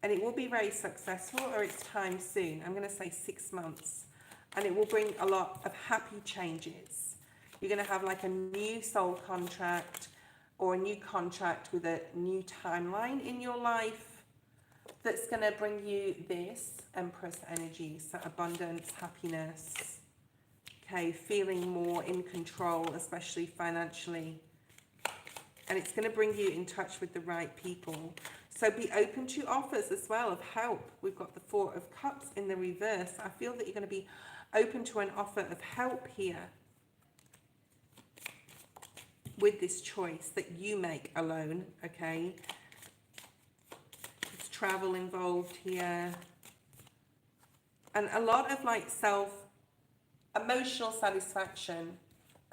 Speaker 1: and it will be very successful, or it's time soon. I'm going to say 6 months, and it will bring a lot of happy changes. You're going to have like a new soul contract, or a new contract with a new timeline in your life that's going to bring you this Empress energy. So abundance, happiness, okay, feeling more in control, especially financially. And it's going to bring you in touch with the right people. So be open to offers as well of help. We've got the Four of Cups in the reverse. I feel that you're going to be open to an offer of help here with this choice that you make alone, okay? There's travel involved here. And a lot of like emotional satisfaction,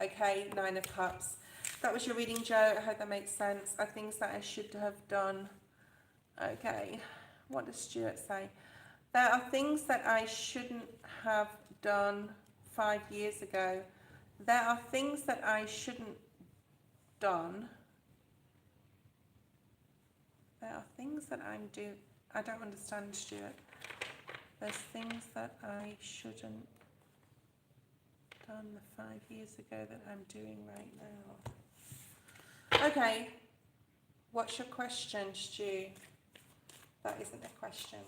Speaker 1: okay? Nine of Cups. That was your reading, Joe. I hope that makes sense. Are things that I should have done. Okay, what does Stuart say? There are things that I shouldn't have done 5 years ago. There are things that I shouldn't done. There are things that I'm doing. I don't understand, Stuart. There's things that I shouldn't done 5 years ago that I'm doing right now. Okay, what's your question, Stu? That isn't a question.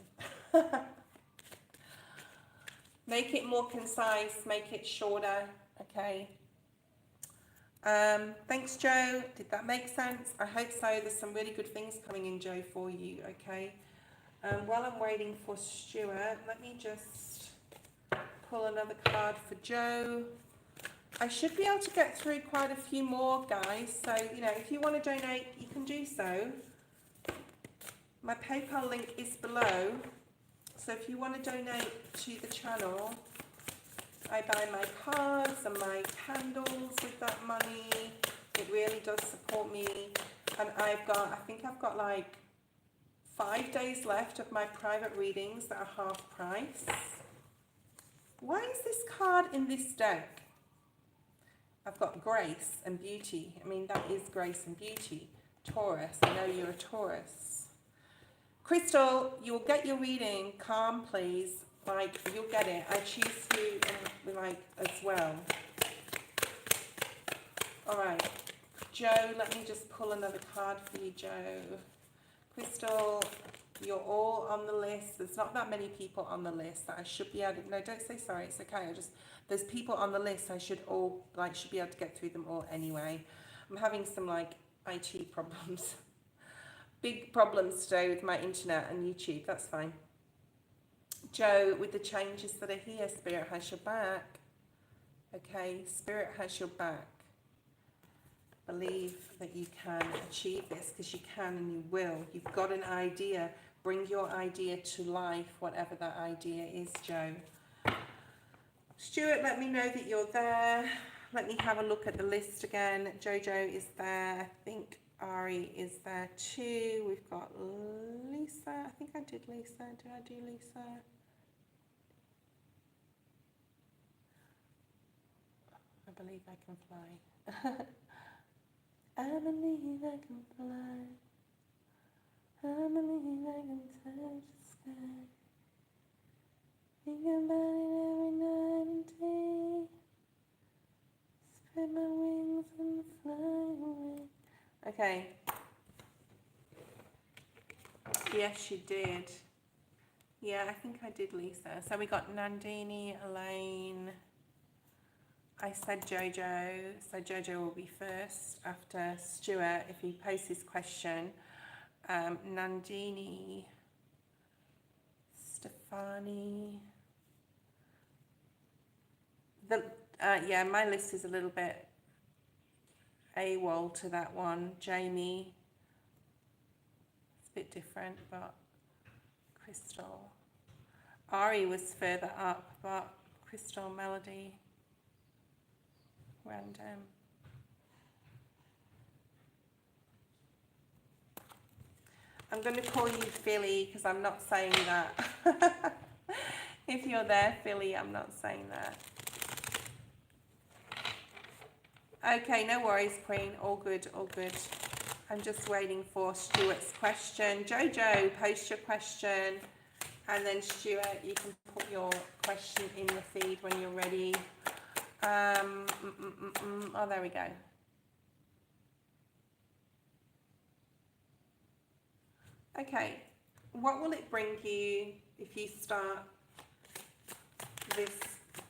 Speaker 1: Make it more concise, make it shorter, okay? Thanks, Joe. Did that make sense? I hope so. There's some really good things coming in, Joe, for you, okay? While I'm waiting for Stuart, let me just pull another card for Joe. I should be able to get through quite a few more, guys. So, you know, if you want to donate, you can do so. My PayPal link is below. So if you want to donate to the channel, I buy my cards and my candles with that money. It really does support me. And I think I've got like 5 days left of my private readings that are half price. Why is this card in this deck? I've got grace and beauty. I mean, that is grace and beauty. Taurus, I know you're a Taurus. Crystal, you'll get your reading. Calm, please. Like, you'll get it. I choose you, like, as well. All right. Joe, let me just pull another card for you, Joe. Crystal, you're all on the list. There's not that many people on the list that I should be able to... No, don't say sorry. It's okay. There's people on the list. I should be able to get through them all anyway. I'm having some, like, IT problems. Big problems today with my internet and YouTube. That's fine. Joe, with the changes that are here, Spirit has your back. Okay, Spirit has your back. Believe that you can achieve this, because you can and you will. You've got an idea. Bring your idea to life, whatever that idea is, Joe. Stuart, let me know that you're there. Let me have a look at the list again. Jojo is there. I think Ari is there too. We've got Lisa. I think I did Lisa. Did I do Lisa? I believe I can fly. I believe I can fly. I believe I can touch the sky. Think about it every night and day. Spread my wings and fly away. Okay. Yes, you did. Yeah, I think I did Lisa. So we got Nandini, Elaine. I said Jojo. So Jojo will be first after Stuart if he posts his question. Nandini, Stefani. Yeah, my list is a little bit AWOL to that one. Jamie, it's a bit different, but Crystal. Ari was further up, but Crystal, Melody, random. I'm going to call you Philly because I'm not saying that. If you're there, Philly, I'm not saying that. Okay, no worries, Queen. All good, all good. I'm just waiting for Stuart's question. Jojo, post your question. And then Stuart, you can put your question in the feed when you're ready. Oh, there we go. Okay, what will it bring you if you start this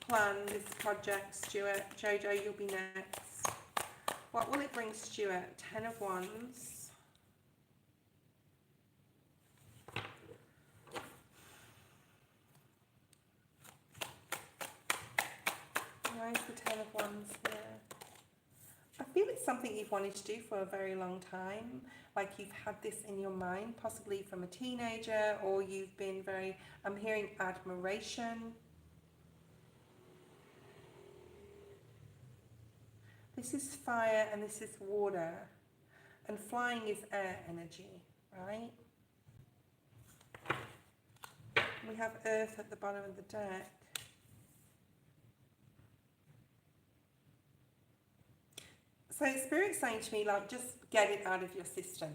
Speaker 1: plan, this project, Stuart? Jojo, you'll be next. What will it bring Stuart? 10 of Wands. Why is the 10 of Wands here? I feel it's something you've wanted to do for a very long time. Like you've had this in your mind, possibly from a teenager, or you've been very, I'm hearing admiration. This is fire and this is water. And flying is air energy, right? We have earth at the bottom of the deck. So Spirit's saying to me, like, just get it out of your system,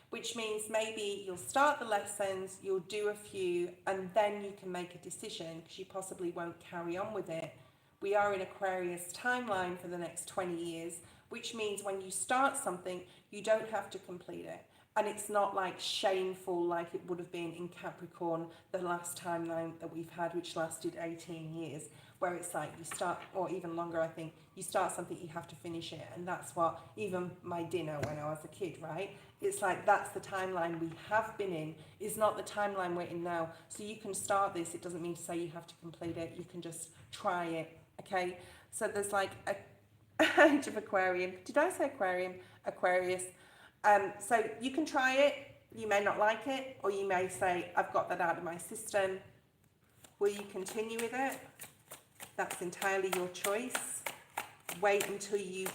Speaker 1: which means maybe you'll start the lessons, you'll do a few, and then you can make a decision because you possibly won't carry on with it. We are in Aquarius timeline for the next 20 years, which means when you start something, you don't have to complete it. And it's not like shameful like it would have been in Capricorn, the last timeline that we've had, which lasted 18 years, where it's like you start, or even longer, I think, you start something, you have to finish it. And that's what, even my dinner when I was a kid, right? It's like, that's the timeline we have been in, is not the timeline we're in now. So you can start this, it doesn't mean to say you have to complete it, you can just try it, okay? So there's like a age of Aquarium. Did I say Aquarium? Aquarius. So you can try it, you may not like it, or you may say, I've got that out of my system. Will you continue with it? That's entirely your choice. Wait until you've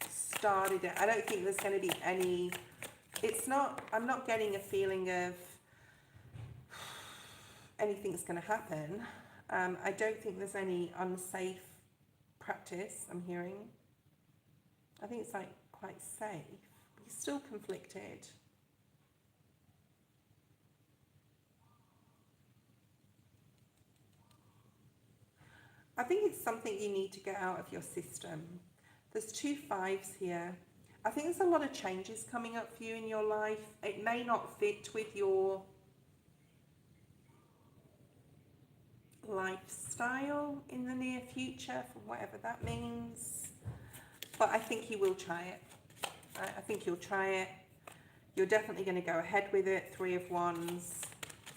Speaker 1: started it. I don't think there's going to be any, it's not, I'm not getting a feeling of anything's going to happen. I don't think there's any unsafe practice I'm hearing. I think it's like quite safe. You're still conflicted. I think it's something you need to get out of your system. There's 2 5s here. I think there's a lot of changes coming up for you in your life. It may not fit with your lifestyle in the near future, for whatever that means. But I think you will try it. I think you'll try it. You're definitely going to go ahead with it. 3 of Wands.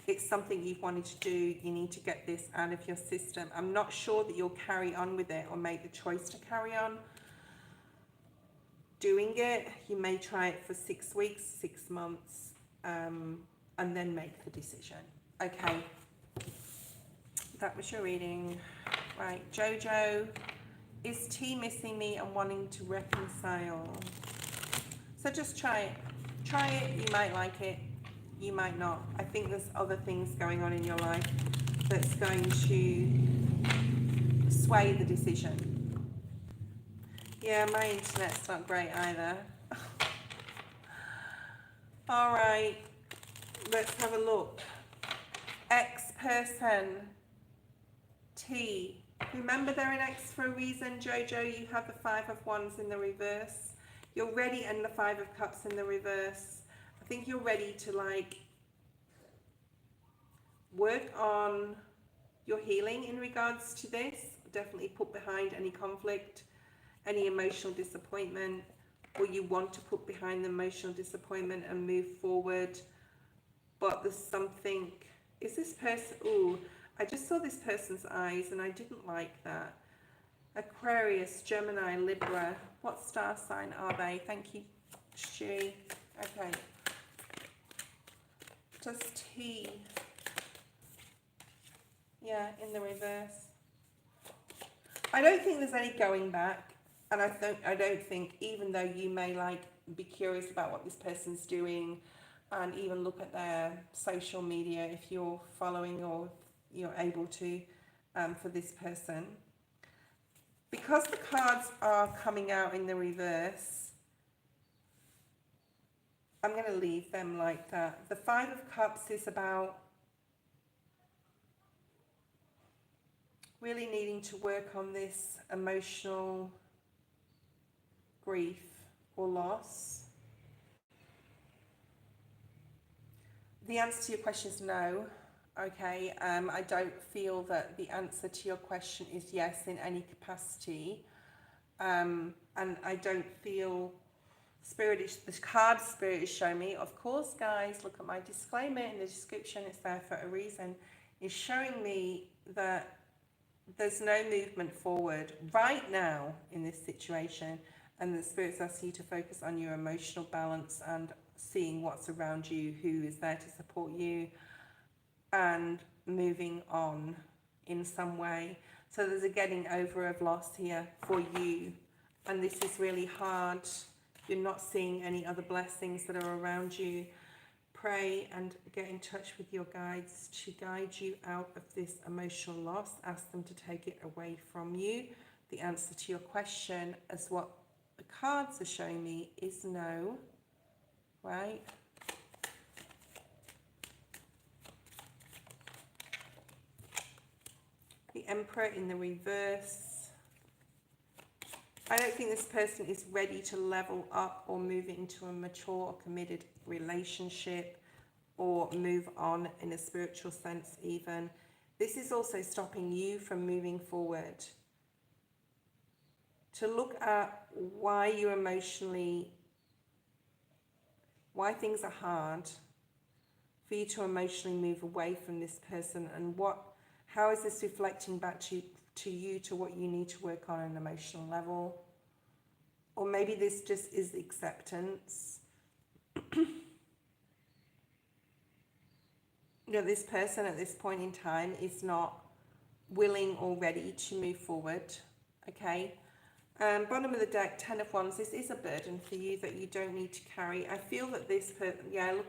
Speaker 1: It's something you've wanted to do. You need to get this out of your system. I'm not sure that you'll carry on with it or make the choice to carry on doing it. You may try it for 6 weeks, 6 months, and then make the decision. Okay. That was your reading. Right, Jojo, is T missing me and wanting to reconcile? So So just try it. Try it, you might like it, you might not. I think there's other things going on in your life that's going to sway the decision. Yeah, my internet's not great either. All right, let's have a look. X person, T. Remember they're an X for a reason, Jojo. You have the 5 of Wands in the reverse. You're ready, and the 5 of Cups in the reverse. I think you're ready to like work on your healing in regards to this. Definitely put behind any conflict, any emotional disappointment, or you want to put behind the emotional disappointment and move forward. But there's something, is this person, ooh, I just saw this person's eyes and I didn't like that. Aquarius, Gemini, Libra. What star sign are they? Thank you, Stu. Okay. Just T. Yeah, in the reverse. I don't think there's any going back. And I don't think, even though you may like be curious about what this person's doing and even look at their social media if you're following or you're able to for this person. Because the cards are coming out in the reverse, I'm going to leave them like that. The 5 of Cups is about really needing to work on this emotional grief or loss. The answer to your question is no. Okay, I don't feel that the answer to your question is yes in any capacity. And I don't feel the card spirit is showing me, of course guys, look at my disclaimer in the description, it's there for a reason, is showing me that there's no movement forward right now in this situation, and the spirit's asking you to focus on your emotional balance and seeing what's around you, who is there to support you, and moving on in some way. So there's a getting over of loss here for you, and this is really hard. You're not seeing any other blessings that are around you. Pray and get in touch with your guides to guide you out of this emotional loss. Ask them to take it away from you. The answer to your question, as what the cards are showing me, is no, right? The Emperor in the reverse. I don't think this person is ready to level up or move into a mature or committed relationship or move on in a spiritual sense even. This is also stopping you from moving forward. To look at why you emotionally, why things are hard, for you to emotionally move away from this person, and how is this reflecting back to you, to what you need to work on an emotional level? Or maybe this just is acceptance. You know, this person at this point in time is not willing or ready to move forward, okay? Bottom of the deck, 10 of Wands. This is a burden for you that you don't need to carry. I feel that this person,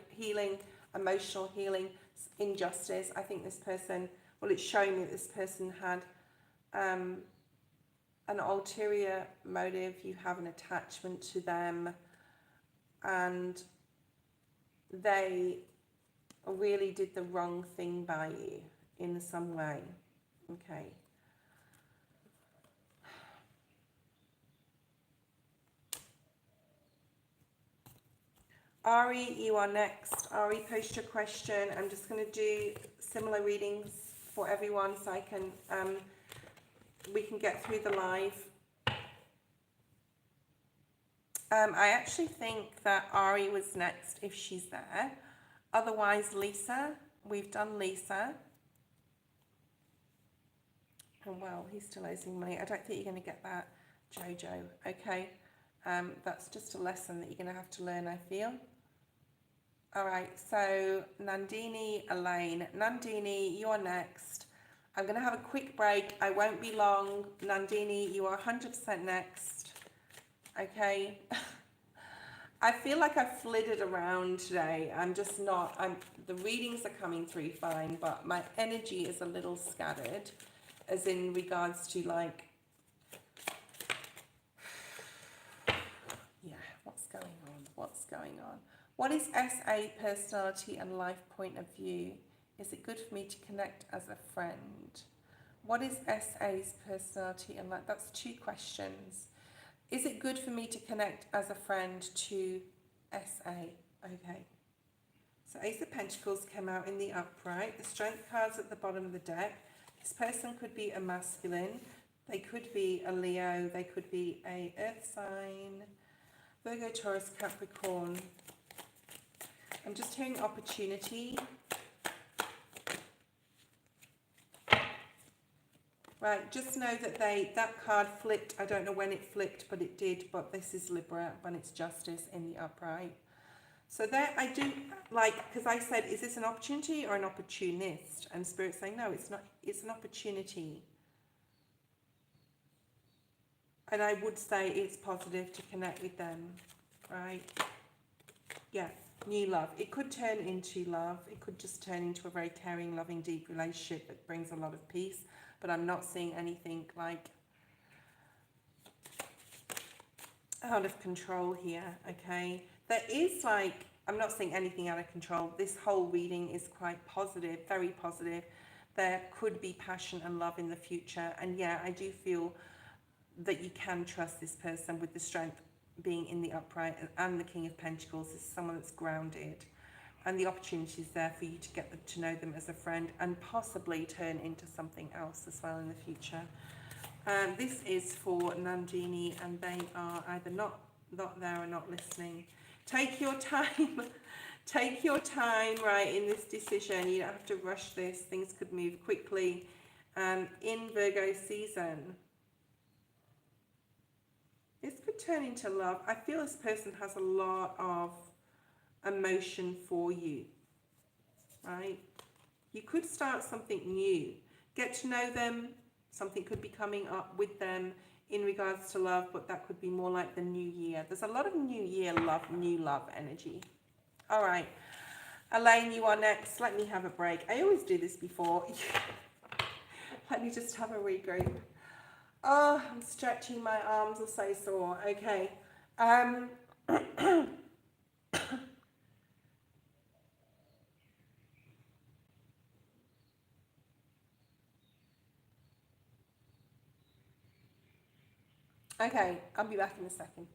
Speaker 1: healing, emotional healing, injustice. I think this person, well, it's showing me that this person had an ulterior motive. You have an attachment to them, and they really did the wrong thing by you in some way, okay? Ari, you are next. Ari, post your question. I'm just going to do similar readings for everyone so I can we can get through the live. I actually think that Ari was next if she's there. Otherwise, Lisa. We've done Lisa. And well, he's still losing money. I don't think you're going to get that, Jojo. Okay. That's just a lesson that you're going to have to learn, I feel. All right, so Nandini, Elaine. Nandini, you are next. I'm going to have a quick break. I won't be long. Nandini, you are 100% next. Okay. I feel like I've flitted around today. I'm just not, the readings are coming through fine, but my energy is a little scattered, as in regards to like, yeah, what's going on? What's going on? What is SA personality and life point of view? Is it good for me to connect as a friend? What is SA's personality and life? That's two questions. Is it good for me to connect as a friend to SA? Okay. So Ace of Pentacles came out in the upright. The Strength card's at the bottom of the deck. This person could be a masculine. They could be a Leo. They could be a Earth sign. Virgo, Taurus, Capricorn. I'm just hearing opportunity. Right, just know that that card flipped. I don't know when it flipped, but it did. But this is Libra, when it's Justice in the upright. So there, I do like, because I said, is this an opportunity or an opportunist? And Spirit's saying, no, it's not. It's an opportunity. And I would say it's positive to connect with them, right? Yeah, new love. It could turn into love. It could just turn into a very caring, loving, deep relationship that brings a lot of peace. But I'm not seeing anything like out of control here, okay? There is like, I'm not seeing anything out of control. This whole reading is quite positive, very positive. There could be passion and love in the future. And yeah, I do feel that you can trust this person with the Strength being in the upright and the King of Pentacles is someone that's grounded. And the opportunity is there for you to get to know them as a friend and possibly turn into something else as well in the future. This is for Nandini, and they are either not there or not listening. Take your time. Take your time, right, in this decision. You don't have to rush this. Things could move quickly. In Virgo season, this could turn into love. I feel this person has a lot of emotion for you, right? You could start something new. Get to know them. Something could be coming up with them in regards to love, but that could be more like the new year. There's a lot of new year love, new love energy. All right. Elaine, you are next. Let me have a break. I always do this before. Let me just have a regroup. Oh, I'm stretching. My arms are so sore. Okay. Okay, I'll be back in a second.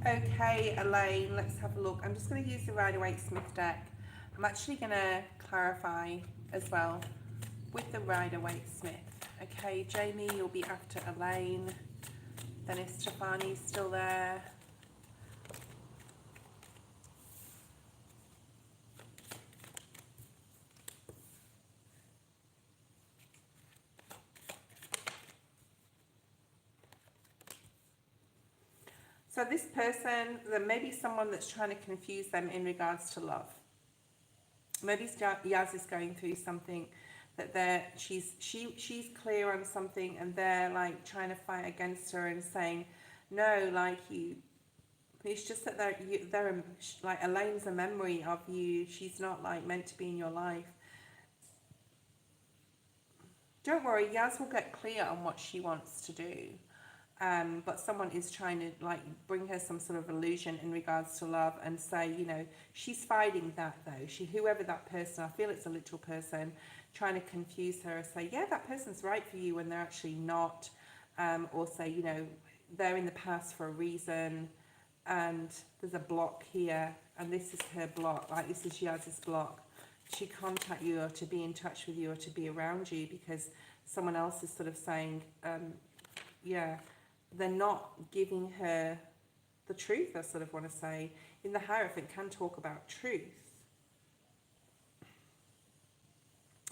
Speaker 1: Okay, Elaine, let's have a look. I'm just going to use the Rider-Waite-Smith deck. I'm actually going to clarify as well with the Rider-Waite-Smith. Okay, Jamie, you'll be after Elaine. Then is Stefani still there? So this person, there may be someone that's trying to confuse them in regards to love. Maybe Yaz is going through something that she's clear on something, and they're like trying to fight against her and saying, no, like you. It's just that they're like, Elaine's a memory of you. She's not like meant to be in your life. Don't worry, Yaz will get clear on what she wants to do. But someone is trying to like bring her some sort of illusion in regards to love and say, you know, she's fighting that though. Whoever that person, I feel it's a literal person, trying to confuse her and say, yeah, that person's right for you when they're actually not. Or say, you know, they're in the past for a reason, and there's a block here, and this is her block, like this is Yaz's block. To contact you or to be in touch with you or to be around you, because someone else is sort of saying, yeah, they're not giving her the truth, I sort of want to say. In the Hierophant can talk about truth.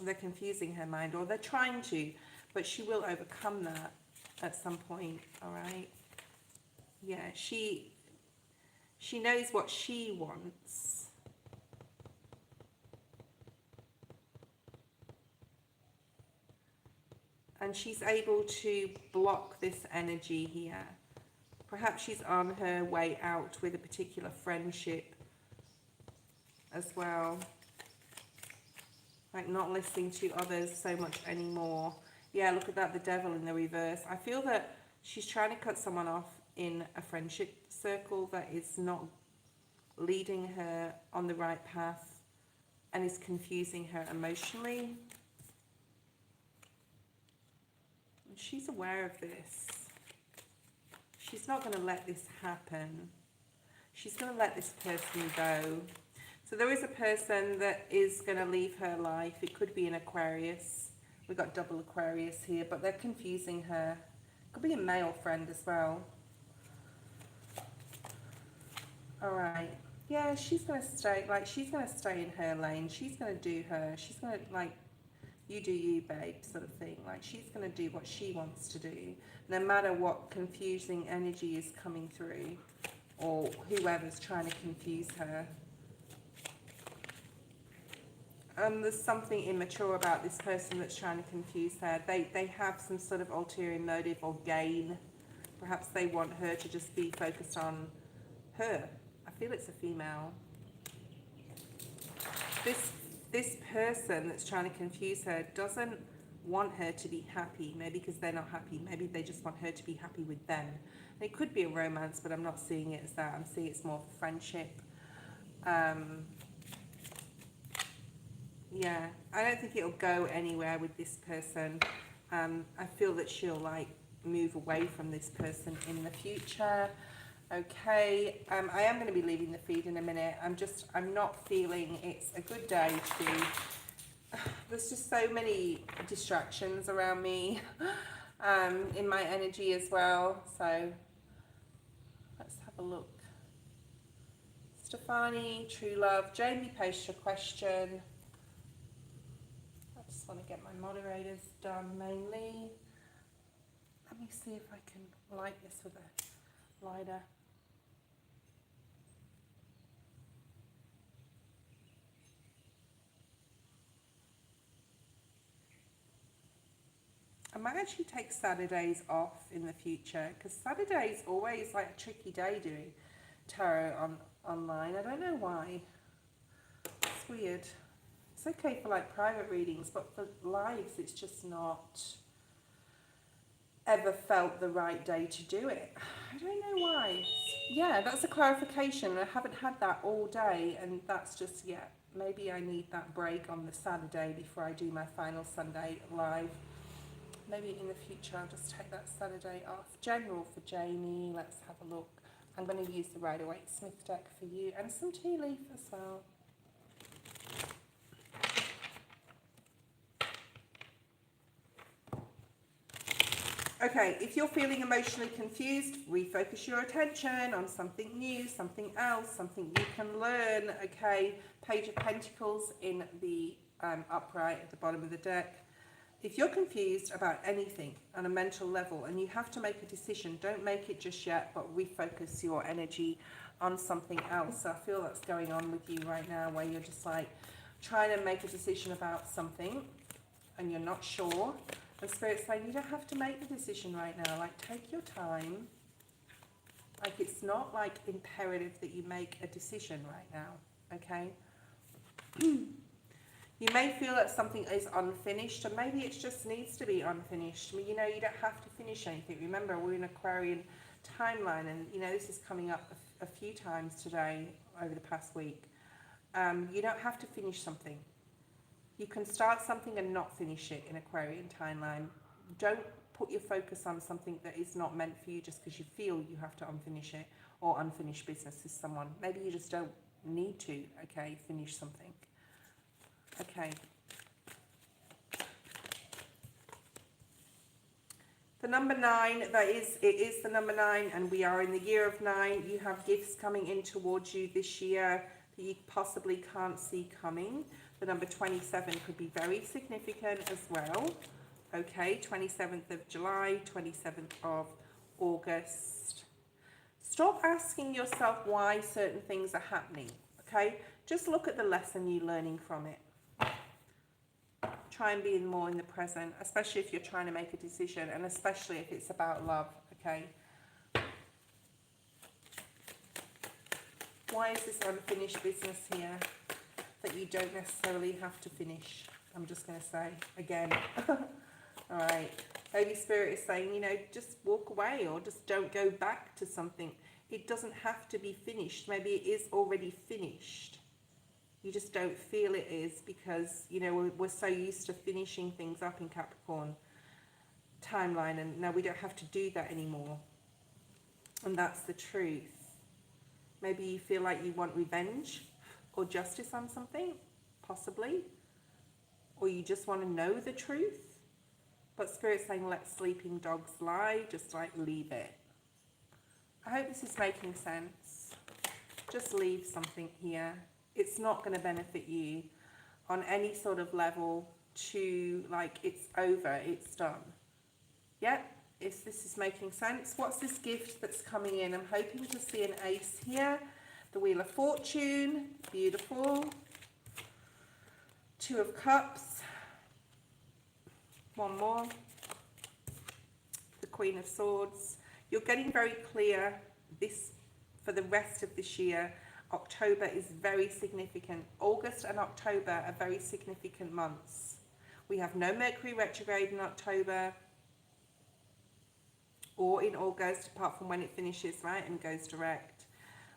Speaker 1: They're confusing her mind, or they're trying to, but she will overcome that at some point, all right? Yeah, she knows what she wants. And she's able to block this energy here. Perhaps she's on her way out with a particular friendship as well. Like not listening to others so much anymore. Yeah, look at that, the devil in the reverse. I feel that she's trying to cut someone off in a friendship circle that is not leading her on the right path and is confusing her emotionally. She's aware of this. She's not going to let this happen. She's going to let this person go. So there is a person that is going to leave her life. It could be an Aquarius. We've got double Aquarius here, but they're confusing her. Could be a male friend as well. All right. Yeah, she's going to stay. Like, she's going to stay in her lane. She's going to do her. She's going to, like, you do you, babe, sort of thing. Like, she's going to do what she wants to do, no matter what confusing energy is coming through or whoever's trying to confuse her. There's something immature about this person that's trying to confuse her. They have some sort of ulterior motive or gain. Perhaps they want her to just be focused on her. I feel it's a female. This person that's trying to confuse her doesn't want her to be happy, maybe because they're not happy. Maybe they just want her to be happy with them. And it could be a romance, but I'm not seeing it as that. I'm seeing it's more friendship. Yeah, I don't think it'll go anywhere with this person. I feel that she'll like move away from this person in the future. Okay, I am going to be leaving the feed in a minute. I'm not feeling it's a good day to be. There's just so many distractions around me in my energy as well. So let's have a look. Stefani, true love. Jamie posed your question. I just want to get my moderators done mainly. Let me see if I can light this with a lighter. I might actually take Saturdays off in the future, because Saturday's always like a tricky day doing tarot online. I don't know why. It's weird. It's okay for like private readings, but for lives it's just not ever felt the right day to do it. I don't know why. Yeah, that's a clarification. I haven't had that all day, and that's just, yeah, maybe I need that break on the Saturday before I do my final Sunday live. Maybe in the future I'll just take that Saturday off. General for Jamie, let's have a look. I'm going to use the Rider-Waite-Smith deck for you and some tea leaf as well. Okay, if you're feeling emotionally confused, refocus your attention on something new, something else, something you can learn. Okay, Page of Pentacles in the upright at the bottom of the deck. If you're confused about anything on a mental level and you have to make a decision, don't make it just yet, but refocus your energy on something else. So I feel that's going on with you right now, where you're just like trying to make a decision about something and you're not sure. And Spirit's saying you don't have to make the decision right now. Like, take your time. Like, it's not like imperative that you make a decision right now, okay? You may feel that something is unfinished, and maybe it just needs to be unfinished. I mean, you know, you don't have to finish anything. Remember, we're in Aquarian timeline, and, you know, this is coming up a few times today over the past week. You don't have to finish something. You can start something and not finish it in Aquarian timeline. Don't put your focus on something that is not meant for you just because you feel you have to unfinish it, or unfinished business with someone. Maybe you just don't need to, okay, finish something. Okay. The number 9, it is the number 9, and we are in the year of 9. You have gifts coming in towards you this year that you possibly can't see coming. The number 27 could be very significant as well. Okay, 27th of July, 27th of August. Stop asking yourself why certain things are happening, okay? Just look at the lesson you're learning from it. Try and be more in the present, especially if you're trying to make a decision, and especially if it's about love, okay? Why is this unfinished business here that you don't necessarily have to finish? I'm just going to say again. All right. Holy Spirit is saying, you know, just walk away, or just don't go back to something. It doesn't have to be finished. Maybe it is already finished. You just don't feel it is because, you know, we're so used to finishing things up in Capricorn timeline, and now we don't have to do that anymore. And that's the truth. Maybe you feel like you want revenge or justice on something, possibly. Or you just want to know the truth. But Spirit's saying, let sleeping dogs lie, just like leave it. I hope this is making sense. Just leave something here. It's not going to benefit you on any sort of level to, like, it's over, it's done. Yeah, if this is making sense. What's this gift that's coming in? I'm hoping to see an ace here. The Wheel of Fortune, beautiful. 2 of Cups. One more. The Queen of Swords. You're getting very clear this for the rest of this year. October is very significant. August and October are very significant months. We have no Mercury retrograde in October or in August, apart from when it finishes, right, and goes direct.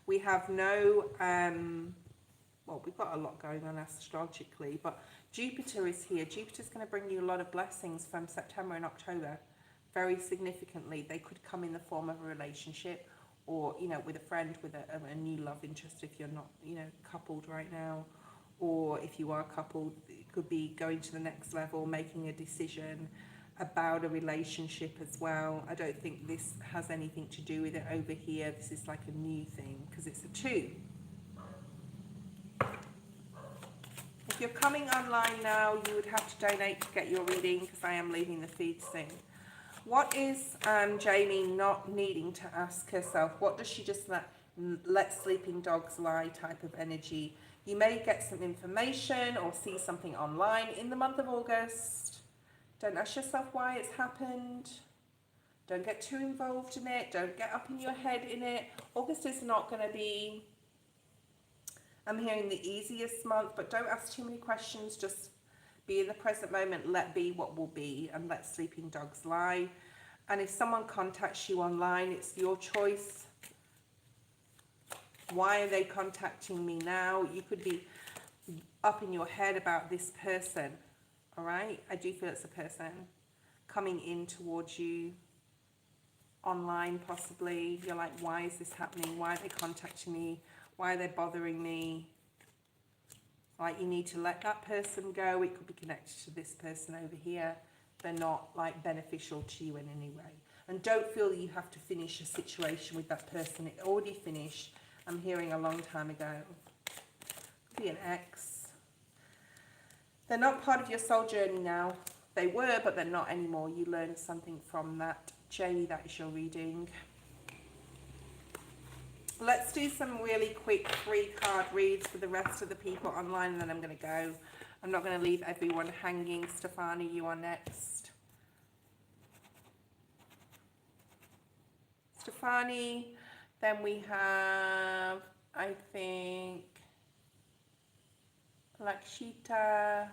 Speaker 1: We have no, well, we've got a lot going on astrologically, but Jupiter is here. Jupiter's going to bring you a lot of blessings from September and October, very significantly. They could come in the form of a relationship, or, you know, with a friend, with a new love interest if you're not, you know, coupled right now. Or if you are coupled, it could be going to the next level, making a decision about a relationship as well. I don't think this has anything to do with it over here. This is like a new thing because it's a 2. If you're coming online now, you would have to donate to get your reading because I am leaving the feed soon. What is Jamie not needing to ask herself? What does she just let sleeping dogs lie type of energy? You may get some information or see something online in the month of August. Don't ask yourself why it's happened. Don't get too involved in it. Don't get up in your head in it. August is not going to be, I'm hearing, the easiest month, but don't ask too many questions. Just be in the present moment, let be what will be, and let sleeping dogs lie. And if someone contacts you online, it's your choice. Why are they contacting me now? You could be up in your head about this person, all right? I do feel it's a person coming in towards you. online possibly. You're like, why is this happening? Why are they contacting me? Why are they bothering me? Like, you need to let that person go. It could be connected to this person over here. They're not like beneficial to you in any way. And don't feel that you have to finish a situation with that person. It already finished. I'm hearing a long time ago. Could be an ex. They're not part of your soul journey now. They were, but they're not anymore. You learned something from that. Jamie, that is your reading. Let's do some really quick 3-card reads for the rest of the people online, and then I'm going to go. I'm not going to leave everyone hanging. Stefani, you are next. Stefani, then we have, I think, Lakshita,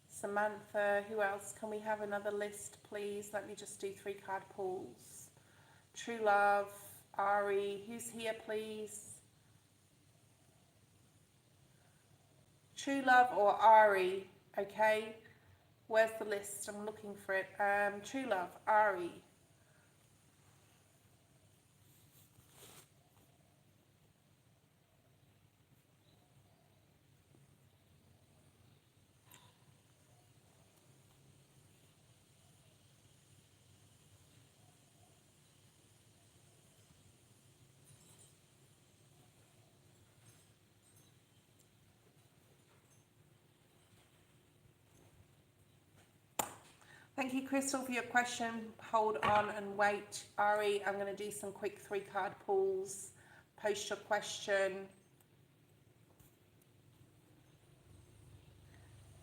Speaker 1: Samantha. Who else? Can we have another list, please? Let me just do 3-card pulls. True Love, Ari. Who's here, please? True Love or Ari, okay? Where's the list? I'm looking for it. True Love, Ari. Thank you, Crystal, for your question. Hold on and wait. Ari, I'm going to do some quick 3-card pulls. Post your question.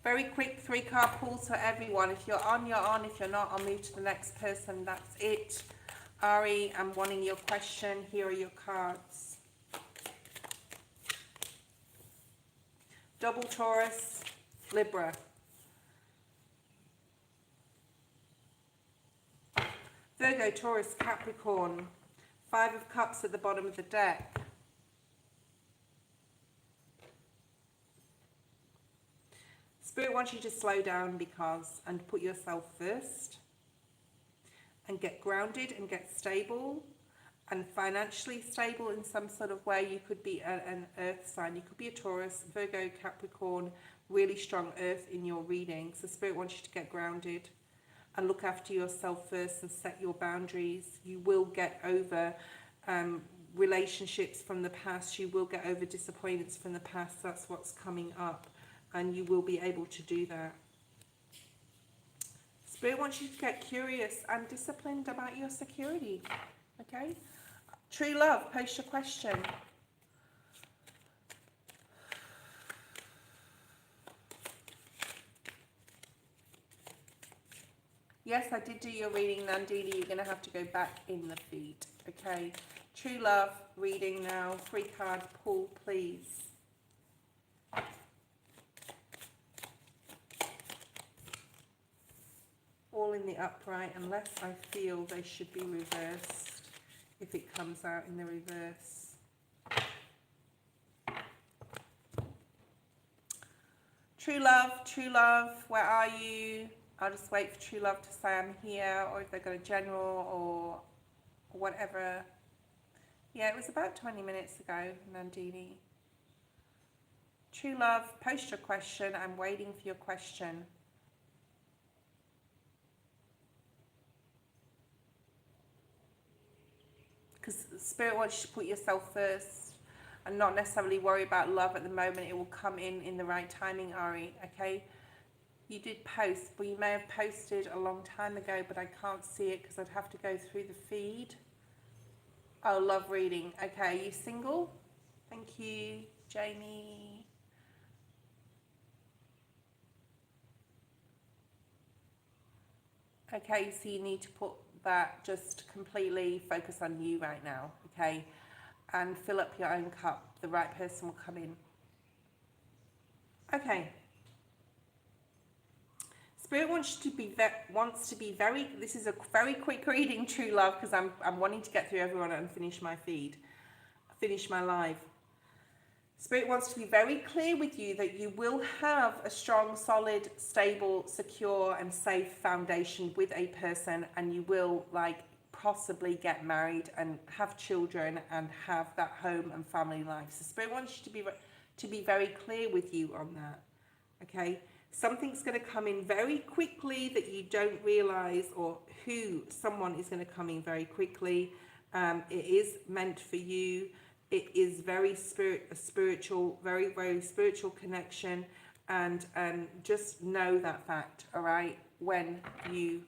Speaker 1: Very quick 3-card pulls for everyone. If you're on, you're on. If you're not, I'll move to the next person. That's it. Ari, I'm wanting your question. Here are your cards. Double Taurus, Libra. Virgo, Taurus, Capricorn. 5 of Cups at the bottom of the deck. Spirit wants you to slow down and put yourself first and get grounded and get stable and financially stable in some sort of way. You could be an earth sign. You could be a Taurus, Virgo, Capricorn, really strong earth in your reading. So Spirit wants you to get grounded and look after yourself first and set your boundaries. You will get over relationships from the past. You will get over disappointments from the past. That's what's coming up, and you will be able to do that. Spirit wants you to get curious and disciplined about your security. Okay? True Love, post your question. Yes, I did do your reading, Nandini. You're going to have to go back in the feed. Okay. True Love reading now. 3-card pull, please. All in the upright, unless I feel they should be reversed. If it comes out in the reverse. True Love, where are you? I'll just wait for True Love to say I'm here, or if they go to general or whatever. Yeah, it was about 20 minutes ago, Nandini. True Love, post your question. I'm waiting for your question. Because Spirit wants you to put yourself first and not necessarily worry about love at the moment. It will come in the right timing, Ari, okay? You did post, but you may have posted a long time ago, but I can't see it because I'd have to go through the feed. Oh, love reading. Okay, are you single? Thank you, Jamie. Okay, so you need to put that, just completely focus on you right now, okay? And fill up your own cup. The right person will come in. Okay. Spirit wants to be very, this is a very quick reading, True Love, because I'm wanting to get through everyone and finish my feed, finish my live. Spirit wants to be very clear with you that you will have a strong, solid, stable, secure and safe foundation with a person, and you will possibly get married and have children and have that home and family life. So Spirit wants you to be very clear with you on that. Okay, something's going to come in very quickly that you don't realize, or someone is going to come in very quickly. It is meant for you. It is very spiritual, very, very spiritual connection. And just know that fact, all right, when you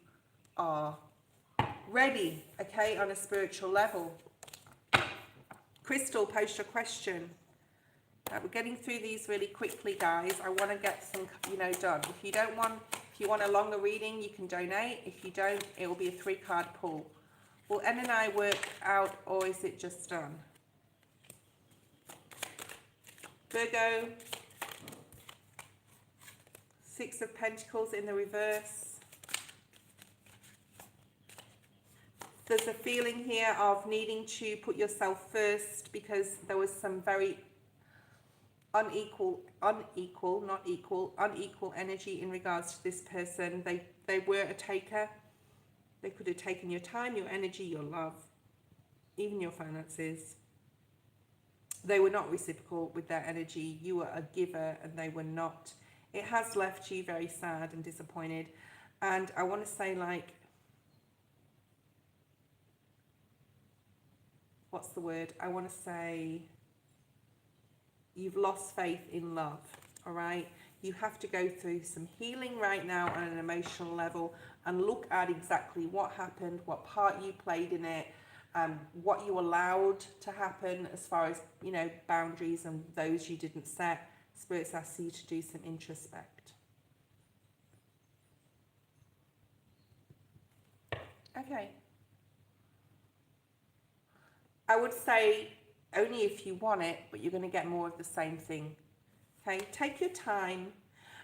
Speaker 1: are ready, okay, on a spiritual level. Crystal, post your question. We're getting through these really quickly, guys. I want to get some, done. If you want a longer reading, you can donate. If you don't, it will be a 3-card pull. Will N and I work out, or is it just done? Virgo, 6 of Pentacles in the reverse. There's a feeling here of needing to put yourself first because there was some very unequal energy in regards to this person. They were a taker. They could have taken your time, your energy, your love, even your finances. They were not reciprocal with their energy. You were a giver and they were not. It has left you very sad and disappointed. And I want to say, like, what's the word? I want to say you've lost faith in love, all right? You have to go through some healing right now on an emotional level and look at exactly what happened, what part you played in it, what you allowed to happen as far as, boundaries and those you didn't set. Spirit's asked you to do some introspect. Okay. I would say only if you want it, but you're going to get more of the same thing. Okay, take your time.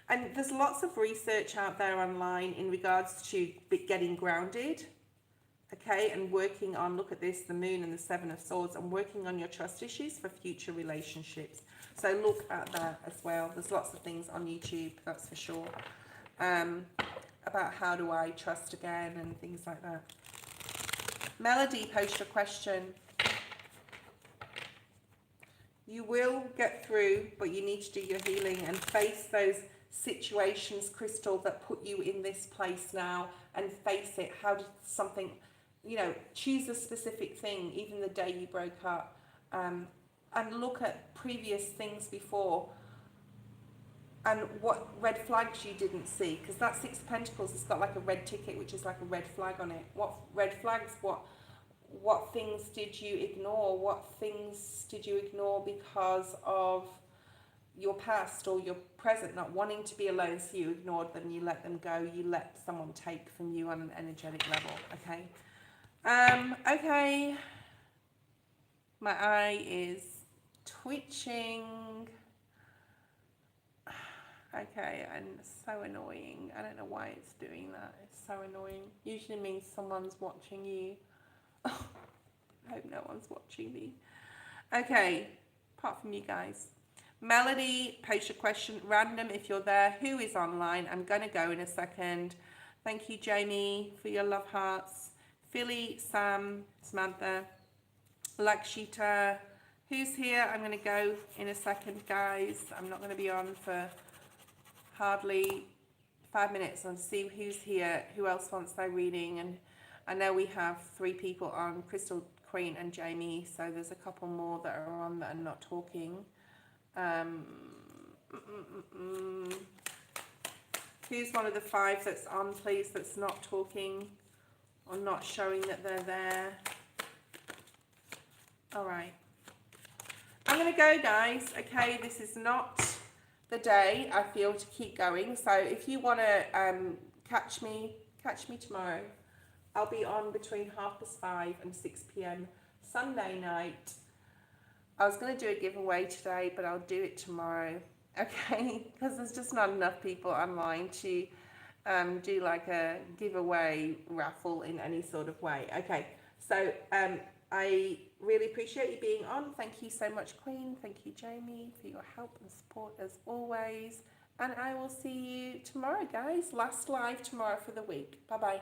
Speaker 1: And there's lots of research out there online in regards to getting grounded. Okay, and working on, look at this, the Moon and the 7 of Swords, and working on your trust issues for future relationships. So look at that as well. There's lots of things on YouTube, that's for sure, about how do I trust again and things like that. Melody, post your question. You will get through, but you need to do your healing and face those situations, Crystal, that put you in this place now, and face it. How did something, choose a specific thing, even the day you broke up, and look at previous things before and what red flags you didn't see, because that 6 of Pentacles has got like a red ticket, which is like a red flag on it. What red flags, what things did you ignore? What things did you ignore because of your past or your present, not wanting to be alone, so you ignored them, you let them go, you let someone take from you on an energetic level, okay? Okay. My eye is twitching. Okay, and so annoying. I don't know why it's doing that. It's so annoying. Usually means someone's watching you. I hope no one's watching me. Okay, apart from you guys. Melody, post your question. Random, if you're there. Who is online? I'm going to go in a second. Thank you, Jamie, for your love hearts. Philly, Sam, Samantha, Lakshita. Who's here? I'm going to go in a second, guys. I'm not going to be on for hardly 5 minutes and see who's here, who else wants their reading. And I know we have 3 people on, Crystal, Queen and Jamie, so there's a couple more that are on that are not talking. Who's one of the 5 that's on, please, that's not talking or not showing that they're there? All right. I'm going to go, guys. Okay, this is not the day I feel to keep going. So if you want to catch me tomorrow. I'll be on between 5:30 and 6 p.m. Sunday night. I was going to do a giveaway today, but I'll do it tomorrow. Okay, because there's just not enough people online to do like a giveaway raffle in any sort of way. Okay, so I really appreciate you being on. Thank you so much, Queen. Thank you, Jamie, for your help and support as always. And I will see you tomorrow, guys. Last live tomorrow for the week. Bye-bye.